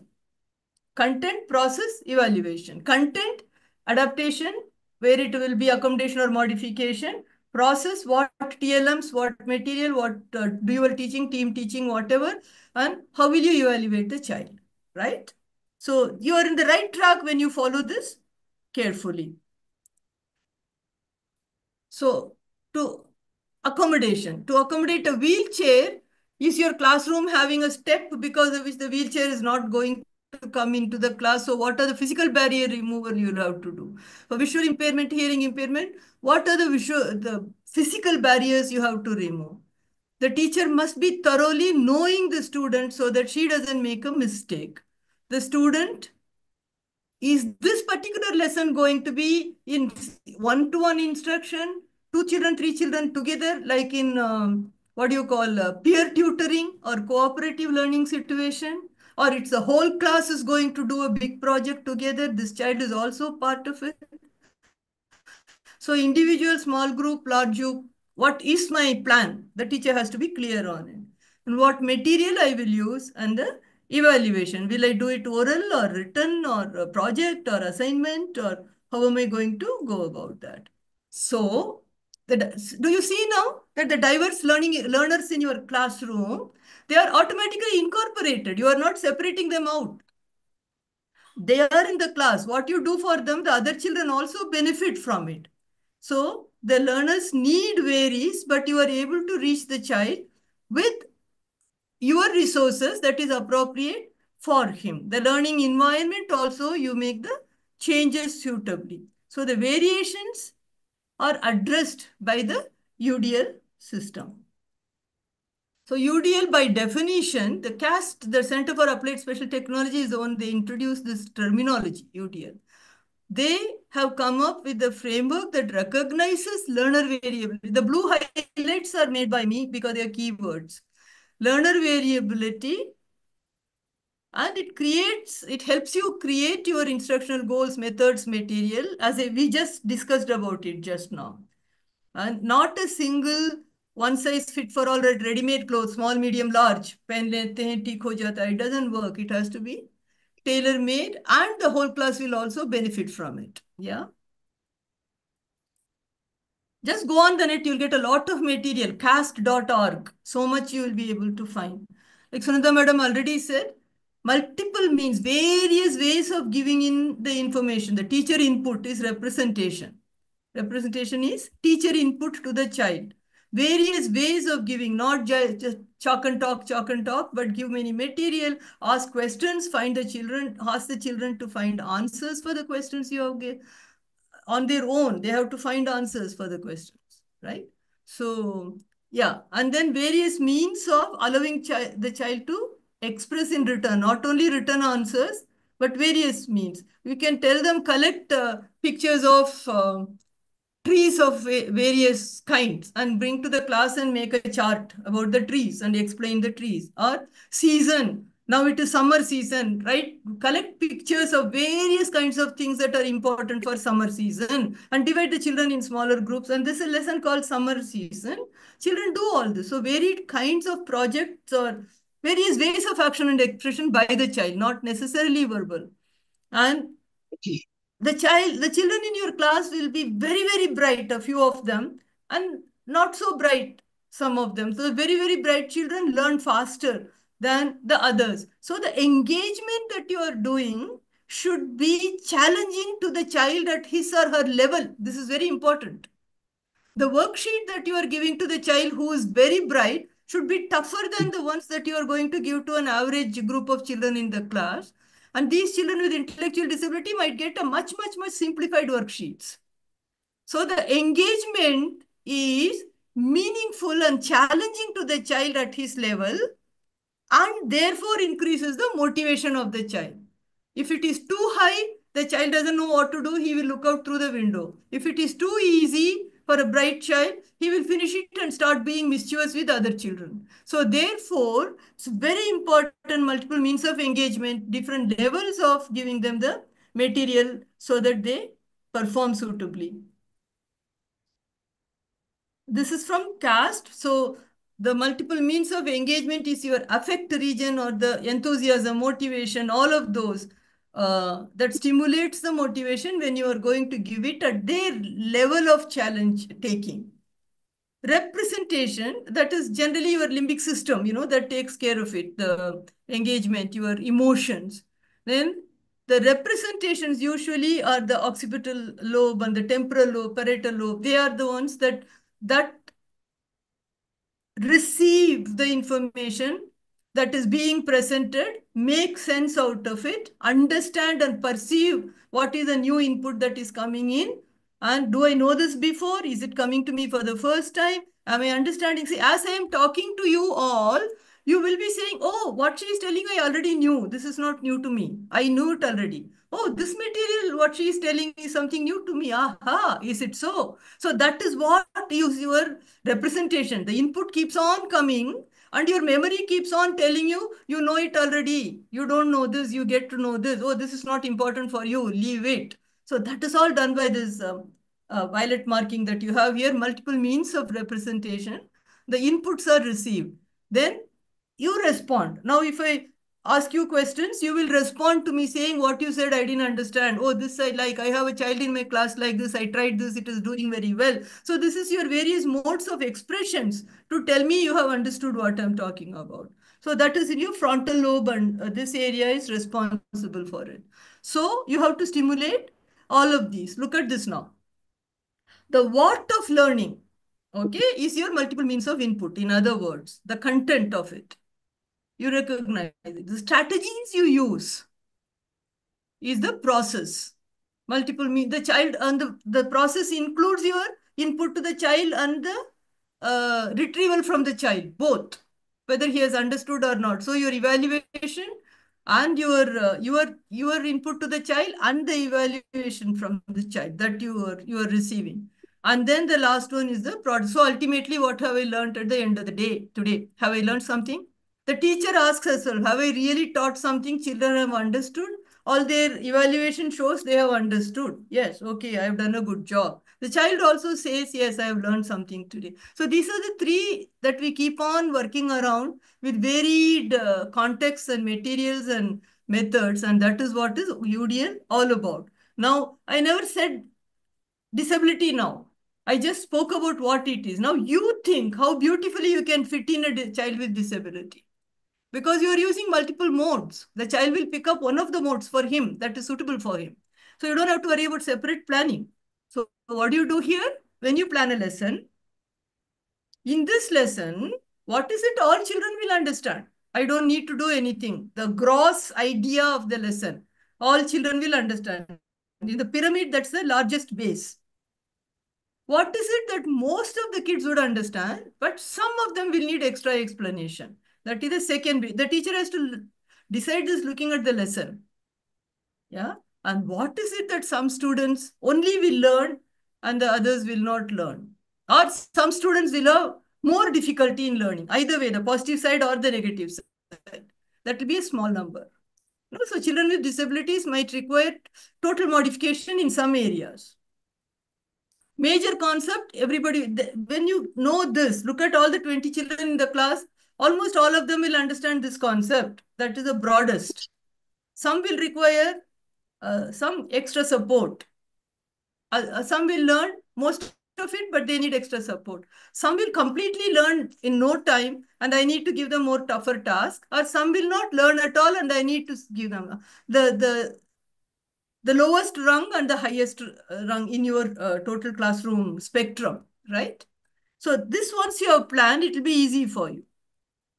Content, process, evaluation. Content, adaptation, where it will be accommodation or modification. Process, what TLMs, what material, what dual teaching, team teaching, whatever. And how will you evaluate the child, right? So you are in the right track when you follow this carefully. So to accommodate a wheelchair, is your classroom having a step because of which the wheelchair is not going to come into the class? So what are the physical barrier removal you'll have to do? For visual impairment, hearing impairment, what are the physical barriers you have to remove? The teacher must be thoroughly knowing the student so that she doesn't make a mistake. The student, is this particular lesson going to be in one-to-one instruction, two children, three children together, like in what do you call peer tutoring or cooperative learning situation? Or it's the whole class is going to do a big project together. This child is also part of it. So individual, small group, large group, what is my plan? The teacher has to be clear on it. And what material I will use and the evaluation. Will I do it oral or written or a project or assignment, or how am I going to go about that? So do you see now that the diverse learners in your classroom, they are automatically incorporated. You are not separating them out. They are in the class. What you do for them, the other children also benefit from it. So the learner's need varies, but you are able to reach the child with your resources that is appropriate for him. The learning environment also, you make the changes suitably. So the variations are addressed by the UDL system. So UDL, by definition, the Center for Applied Special Technology, is the one they introduced this terminology, UDL. They have come up with a framework that recognizes learner variability. The blue highlights are made by me because they are keywords. Learner variability, and it helps you create your instructional goals, methods, material, we just discussed about it just now. And not a single one size fit for all ready-made clothes, small, medium, large, pen length, ठीक हो जाता है. It doesn't work. It has to be tailor-made, and the whole class will also benefit from it. Yeah. Just go on the net, you'll get a lot of material, cast.org. So much you will be able to find. Like Sunita madam already said, multiple means, various ways of giving in the information. The teacher input is representation. Representation is teacher input to the child. Various ways of giving, not just chalk and talk, but give many material, ask questions, ask the children to find answers for the questions you have given. On their own, they have to find answers for the questions, right? So, yeah, and then various means of allowing the child to express in return, not only written answers, but various means. We can tell them collect pictures of trees of various kinds and bring to the class and make a chart about the trees and explain the trees. Or season, now it is summer season, right? Collect pictures of various kinds of things that are important for summer season and divide the children in smaller groups. And this is a lesson called summer season. Children do all this. So varied kinds of projects or various ways of action and expression by the child, not necessarily verbal. And the children in your class will be very, very bright, a few of them, and not so bright, some of them. So very, very bright children learn faster than the others. So the engagement that you are doing should be challenging to the child at his or her level. This is very important. The worksheet that you are giving to the child who is very bright should be tougher than the ones that you are going to give to an average group of children in the class. And these children with intellectual disability might get a much simplified worksheets. So the engagement is meaningful and challenging to the child at his level, and therefore increases the motivation of the child. If it is too high, the child doesn't know what to do. He will look out through the window. If it is too easy for a bright child, he will finish it and start being mischievous with other children. So therefore, it's very important multiple means of engagement, different levels of giving them the material so that they perform suitably. This is from CAST. So the multiple means of engagement is your affect region or the enthusiasm, motivation, all of those that stimulates the motivation when you are going to give it at their level of challenge taking. Representation, that is generally your limbic system, that takes care of it, the engagement, your emotions. Then The representations usually are the occipital lobe and the temporal lobe, parietal lobe. They are the ones that receive the information that is being presented, make sense out of it, understand and perceive what is the new input that is coming in. And do I know this before? Is it coming to me for the first time? Am I understanding? See, as I am talking to you all, you will be saying, oh, what she is telling, I already knew. This is not new to me. I knew it already. Oh, this material, what she is telling is something new to me. Aha, is it so? So that is what is your representation. The input keeps on coming and your memory keeps on telling you, you know it already. You don't know this, you get to know this. Oh, this is not important for you, leave it. So that is all done by this violet marking that you have here, multiple means of representation. The inputs are received. Then you respond. Now, if I ask you questions, you will respond to me saying what you said, I didn't understand. Oh, this I like. I have a child in my class like this. I tried this. It is doing very well. So this is your various modes of expressions to tell me you have understood what I'm talking about. So that is in your frontal lobe and this area is responsible for it. So you have to stimulate all of these. Look at this now. The what of learning, okay, is your multiple means of input. In other words, the content of it. You recognize it. The strategies you use is the process. Multiple means the child and the process includes your input to the child and the retrieval from the child, both, whether he has understood or not. So your evaluation and your input to the child and the evaluation from the child that you are receiving. And then the last one is the product. So ultimately, what have I learned at the end of the day today? Have I learned something? The teacher asks herself, have I really taught something children have understood? All their evaluation shows they have understood. Yes, okay, I have done a good job. The child also says, yes, I have learned something today. So these are the three that we keep on working around with varied contexts and materials and methods. And that is what is UDL all about. Now, I never said disability now. I just spoke about what it is. Now you think how beautifully you can fit in a child with disability. Because you are using multiple modes. The child will pick up one of the modes for him that is suitable for him. So you don't have to worry about separate planning. So what do you do here? When you plan a lesson, in this lesson, what is it all children will understand? I don't need to do anything. The gross idea of the lesson, all children will understand. In the pyramid, that's the largest base. What is it that most of the kids would understand, but some of them will need extra explanation? That is the second bit. The teacher has to decide this looking at the lesson. Yeah. And what is it that some students only will learn and the others will not learn? Or some students will have more difficulty in learning. Either way, the positive side or the negative side. That will be a small number. So children with disabilities might require total modification in some areas. Major concept, everybody, when you know this, look at all the 20 children in the class, almost all of them will understand this concept. That is the broadest. Some will require some extra support. Some will learn most of it, but they need extra support. Some will completely learn in no time, and I need to give them more tougher task. Or some will not learn at all, and I need to give them the lowest rung and the highest rung in your total classroom spectrum, right? So this once you have planned, it will be easy for you.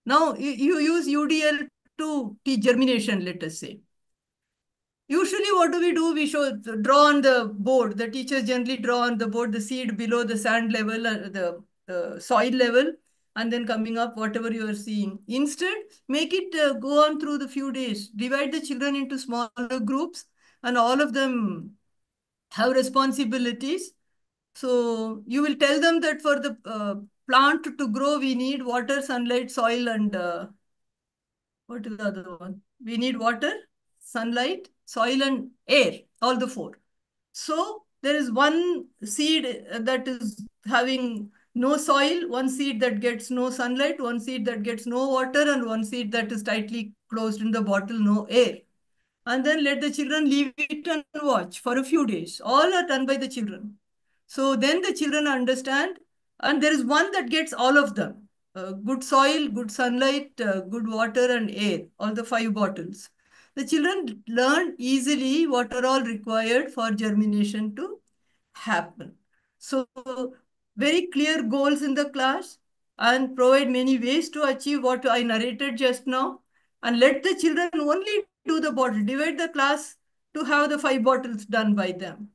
Now you use UDL to teach germination, let us say. Usually what do? We draw on the board. The teachers generally draw on the board the seed below the sand level, the soil level, and then coming up whatever you are seeing. Instead, make it go on through the few days. Divide the children into smaller groups and all of them have responsibilities. So you will tell them that for the plant to grow, we need water, sunlight, soil, and what is the other one? We need water, sunlight, soil, and air, all the four. So there is one seed that is having no soil, one seed that gets no sunlight, one seed that gets no water, and one seed that is tightly closed in the bottle, no air. And then let the children leave it and watch for a few days. All are done by the children. So then the children understand, and there is one that gets all of them. Good soil, good sunlight, good water and air, all the 5 bottles. the children learn easily what are all required for germination to happen. So very clear goals in the class and provide many ways to achieve what I narrated just now, and let the children only do the bottle, divide the class to have the 5 bottles done by them.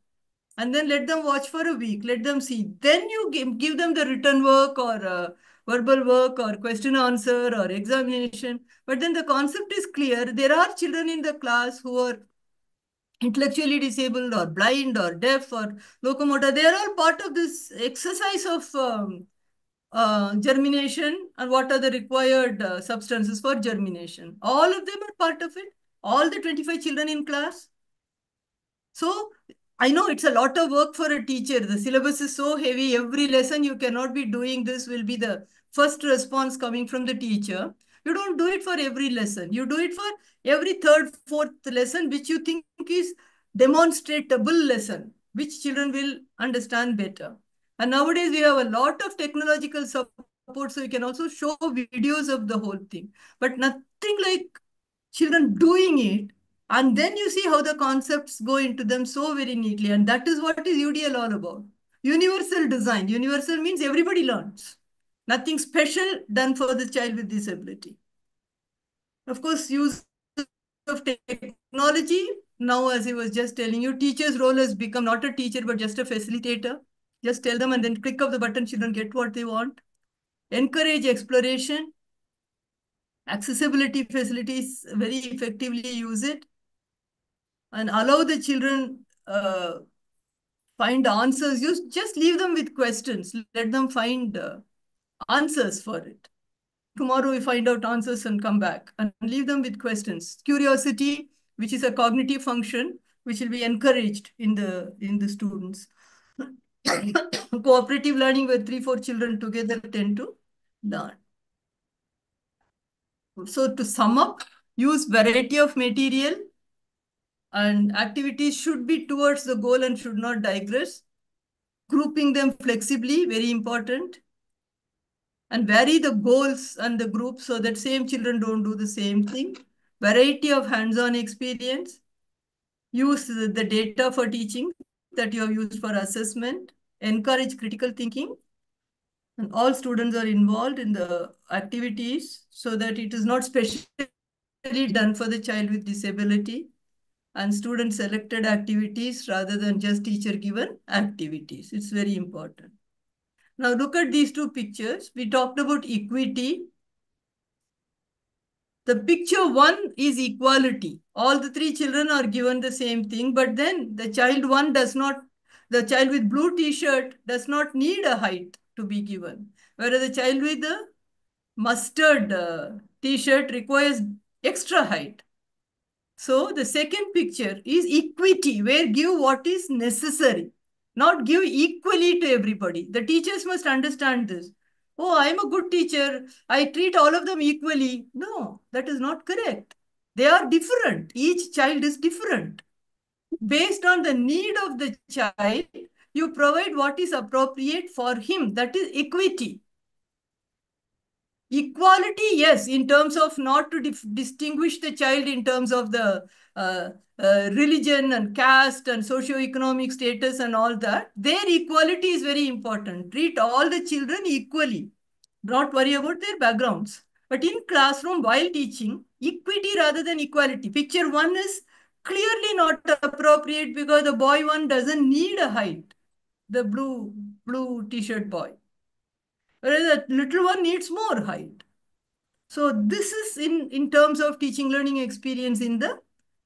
And then let them watch for a week, let them see. Then you give them the written work or verbal work or question answer or examination. But then the concept is clear. There are children in the class who are intellectually disabled or blind or deaf or locomotor. They are all part of this exercise of germination and what are the required substances for germination. All of them are part of it. All the 25 children in class. So I know it's a lot of work for a teacher. The syllabus is so heavy. Every lesson you cannot be doing this will be the first response coming from the teacher. You don't do it for every lesson. You do it for every third, fourth lesson, which you think is demonstratable lesson, which children will understand better. And nowadays we have a lot of technological support, so you can also show videos of the whole thing. But nothing like children doing it. And then you see how the concepts go into them so very neatly. And that is what is UDL all about. Universal design. Universal means everybody learns. Nothing special done for the child with disability. Of course, use of technology. Now, as I was just telling you, teacher's role has become not a teacher, but just a facilitator. Just tell them and then click of the button, children get what they want. Encourage exploration. Accessibility facilities, very effectively use it. And allow the children find answers. You just leave them with questions. Let them find answers for it. Tomorrow we find out answers and come back and leave them with questions. Curiosity, which is a cognitive function, which will be encouraged in the students. Cooperative learning, where 3-4 children together tend to learn. So to sum up, use variety of material, and activities should be towards the goal and should not digress. Grouping them flexibly, very important. And vary the goals and the groups so that same children don't do the same thing. Variety of hands-on experience. Use the data for teaching that you have used for assessment. Encourage critical thinking. And all students are involved in the activities so that it is not specially done for the child with disability. And student selected activities rather than just teacher given activities. It's very important. Now look at these two pictures. We talked about equity. The picture 1 is equality. All the 3 children are given the same thing, but then the child with blue t-shirt does not need a height to be given. Whereas the child with the mustard t-shirt requires extra height. So the second picture is equity, where give what is necessary, not give equally to everybody. The teachers must understand this. Oh, I'm a good teacher. I treat all of them equally. No, that is not correct. They are different. Each child is different. Based on the need of the child, you provide what is appropriate for him. That is equity. Equality, yes, in terms of not to distinguish the child in terms of the religion and caste and socio-economic status and all that. Their equality is very important. Treat all the children equally. Not worry about their backgrounds. But in classroom, while teaching, equity rather than equality. Picture 1 is clearly not appropriate because the boy 1 doesn't need a height. The blue t-shirt boy. Whereas the little one needs more height. So this is in terms of teaching learning experience in the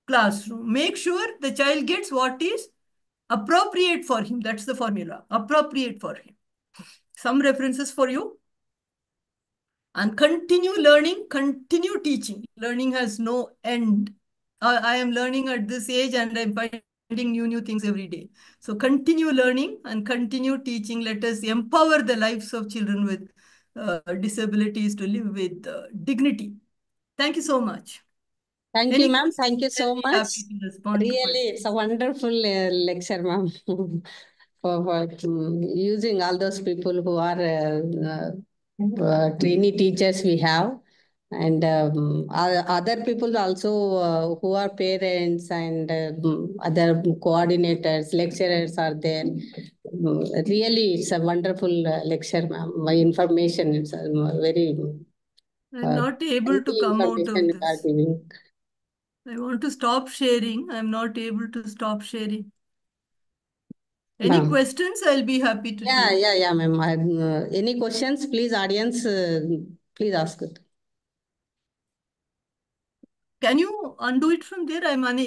classroom. Make sure the child gets what is appropriate for him. That's the formula. Appropriate for him. Some references for you. And continue learning, continue teaching. Learning has no end. I am learning at this age and I'm finding new things every day. So continue learning and continue teaching. Let us empower the lives of children with disabilities to live with dignity. Thank you so much. Thank you, ma'am. Thank you so much. Happy to respond Really, it's a wonderful lecture, ma'am. for using all those people who are trainee teachers we have. And other people also who are parents and other coordinators, lecturers are there. Really, it's a wonderful lecture, ma'am. My information is very I'm not able to come out information of you are this. giving. I want to stop sharing. I'm not able to stop sharing. Any questions? I'll be happy to take. Yeah, ma'am. Any questions, please, audience, please ask it. Can you undo it from there?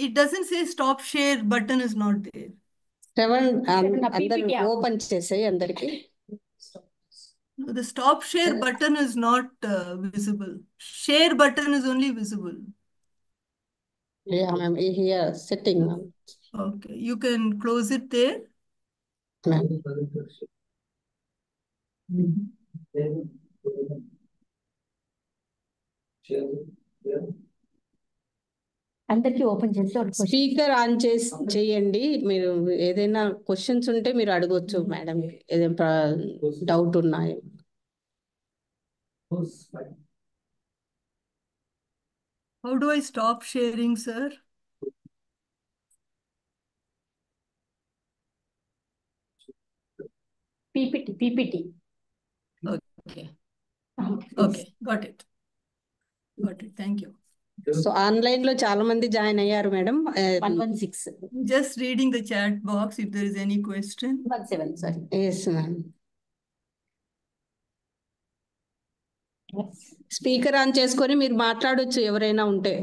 It doesn't say stop share button is not there. అందరు open చేసేయి అందరికి. The stop share button is not visible. Share button is only visible. Yeah, ma'am. Here, setting, ma'am. Okay, you can close it there. Ma'am. అందరికీ open చేసి speaker on చేయండి. మీరు ఏదైనా questions ఉంటే మీరు అడగొచ్చు మేడం, ఏదైనా డౌట్ ఉన్నాయి. How do I stop sharing, sir? PPT. Okay. Okay, got it. Thank you. So online లో చాలా మంది జాయిన్ అయ్యారు madam. 116. Just reading the chat box if there is any question. 17, sorry. Yes, ma'am. Speaker on చేసుకొని మీరు మాట్లాడొచ్చు ఎవరైనా ఉంటే.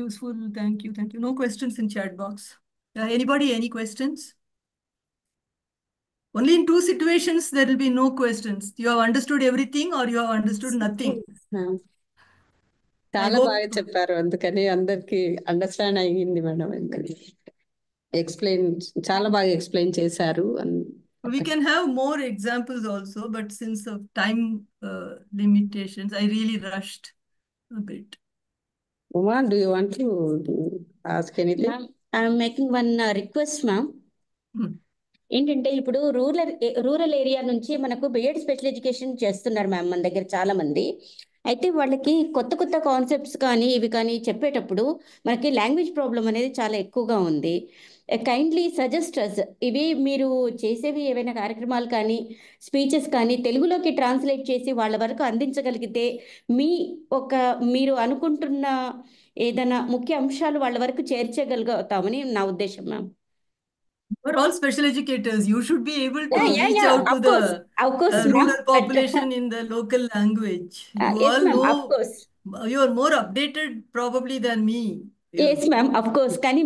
Useful, thank you. No questions in chat box. Anybody, any questions? Only in two situations there will be no questions. You have understood everything or you have understood nothing. చాలా బాగా చెప్పారు, అందుకని అందరికి అండర్స్టాండ్ అయ్యింది మేడం. ఎక్స్ప్లెయిన్ చాలా బాగా explain చేశారు. We can have more examples also, but since of time limitations, I really rushed a bit. Uma, do you want to ask anything? Ma'am, I'm making one request, ma'am. ఏంటంటే ఇప్పుడు rural area నుంచి మనకు BEd special education చేస్తున్నారు ma'am మన దగ్గర చాలా మంది. అయితే వాళ్ళకి కొత్త కాన్సెప్ట్స్ కానీ ఇవి కానీ చెప్పేటప్పుడు మనకి లాంగ్వేజ్ ప్రాబ్లం అనేది చాలా ఎక్కువగా ఉంది. కైండ్లీ సజెస్ట్ అస్, ఇవి మీరు చేసేవి ఏవైనా కార్యక్రమాలు కానీ స్పీచెస్ కానీ తెలుగులోకి ట్రాన్స్లేట్ చేసి వాళ్ళ వరకు అందించగలిగితే మీరు అనుకుంటున్న ఏదైనా ముఖ్య అంశాలు వాళ్ళ వరకు చేర్చగలుగుతామని నా ఉద్దేశం ma'am. We're all special educators. You should be able to reach out to of course, rural population in the local language. You yes, all ma'am, know, of course. you are more updated probably than me. Yes ma'am, of course. కానీ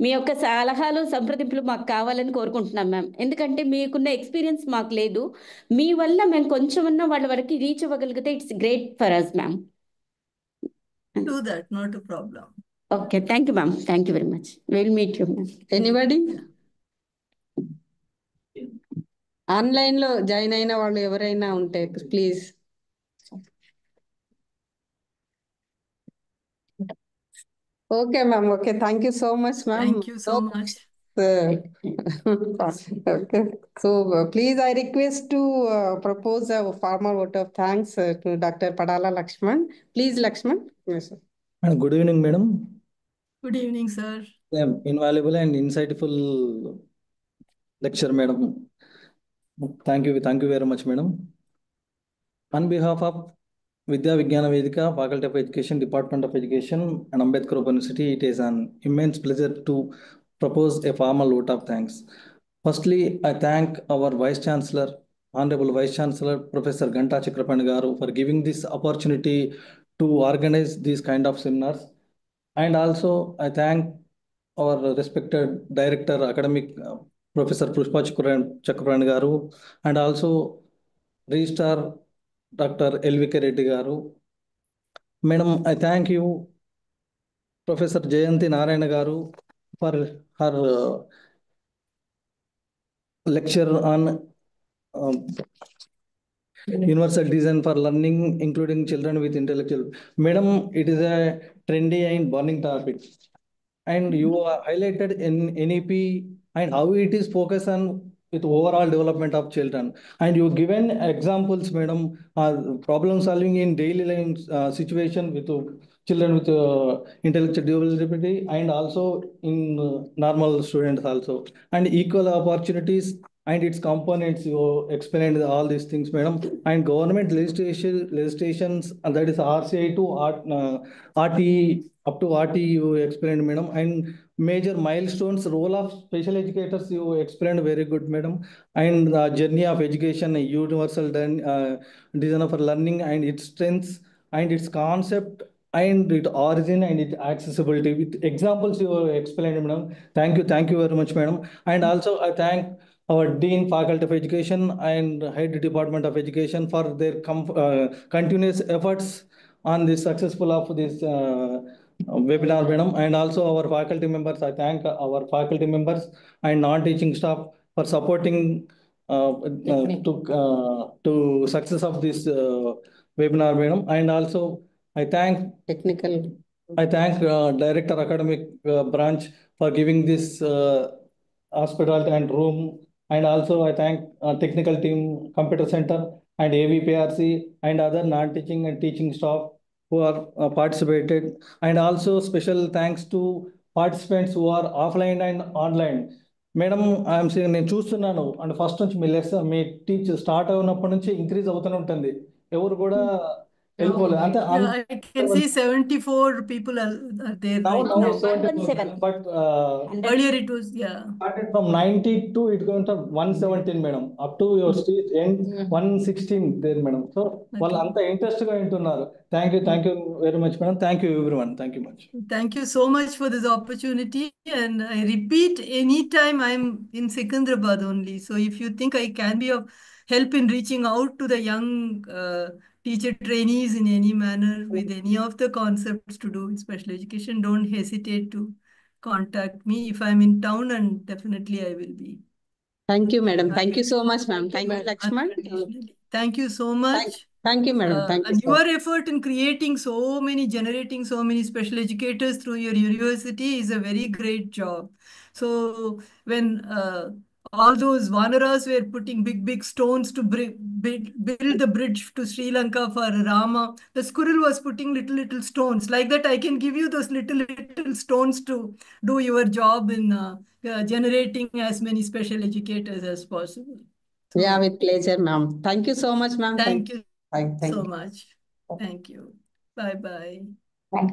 మీ యొక్క సలహాలు సంప్రదింపులు మాకు కావాలని కోరుకుంటున్నాం ma'am. ఎందుకంటే మీకున్న ఎక్స్పీరియన్స్ మాకు లేదు. మీ వల్ల మేము కొంచెమన్నా వాళ్ళ వరకు రీచ్ అవ్వగలిగితే it's great for us ma'am. Do that, not a problem. Okay, thank you ma'am. Thank you very much. Will meet you ma'am. Anybody online లో జాయిన్ అయిన వాళ్ళు ఎవరైనా ఉంటే please. Okay, ma'am. Okay, thank you so much, ma'am. Thank you so much. Okay, so please, I request to propose a formal vote of thanks to Dr. Padala Lakshman. Please, Lakshman. Yes, sir. Good evening, madam. Good evening, sir. Invaluable and insightful lecture, madam. Thank you very much, madam. On behalf of Vidya Vignana Vedika, Faculty of Education, Department of Education, and Ambedkar Open University, it is an immense pleasure to propose a formal vote of thanks. Firstly, I thank our Vice Chancellor, Honorable Vice Chancellor, Professor Ganta Chakrapani Garu, for giving this opportunity to organize these kind of seminars. And also, I thank our respected Director, Academic, Professor Pushpa Chakrapani Garu, and also Registrar Dr. L.V.K. Reddy Garu. Madam, I thank you, Professor Jayanti Narayana Garu, for her lecture on universal design for learning, including children with intellectual. Madam, it is a trendy and burning topic. and you highlighted in NEP and how it is focused on with overall development of children. And you given examples, madam, problem solving in daily life situation with children with intellectual disability and also in normal students also. And equal opportunities and its components, you explained all these things, madam. And government legislations, that is RCI to RTE, up to RTE you explained, madam. And major milestones, role of special educators you explained very good, madam. And the journey of education, a universal design for learning and its strengths and its concept and its origin and its accessibility with examples you explained, madam. Thank you very much, madam. And also I thank our Dean, Faculty of Education and Head Department of Education for their continuous efforts on the successful of this webinar, madam. And also our faculty members, I thank our faculty members and non-teaching staff for supporting to success of this webinar, madam. And also I thank Director Academic Branch for giving this hospitality and room. And also I thank technical team, Computer Center and AVPRC and other non-teaching and teaching staff who are participated. And also special thanks to participants who are offline and online. Madam I'm saying నేను చూస్తున్నాను and first నుంచి మీ lesson మీ teach start అయినప్పటి నుంచి increase అవుతూనే ఉంటుంది. ఎవరు కూడా వెళ్ళిపోలేదు అంటే I can see 74 people are there right now. 117. But Earlier it was, started from 92, it going to 117, madam. Up to your stage end 116 there, madam. So, వాళ్ళు అంత ఇంట్రెస్ట్ గా వింటున్నారు. Thank you very much, madam. Thank you everyone. Thank you much. Thank you so much for this opportunity. And I repeat, anytime I'm in Secunderabad only. So if you think I can be of help in reaching out to the young teacher trainees in any manner with any of the concepts to do with special education, don't hesitate to contact me if I'm in town, and definitely I will be. Thank you, madam. Thank you so much, ma'am. Thank you, Lakshman. Thank you so much. Thank you, madam. Thank you. And your effort in generating so many special educators through your university is a very great job. So when all those Vanaras were putting big stones to build the bridge to Sri Lanka for Rama, the squirrel was putting little stones. Like that, I can give you those little stones to do your job in generating as many special educators as possible. So, yeah, with pleasure, ma'am. Thank you so much, ma'am. Thank you Thank so you. much. Thank you. Bye-bye. Bye.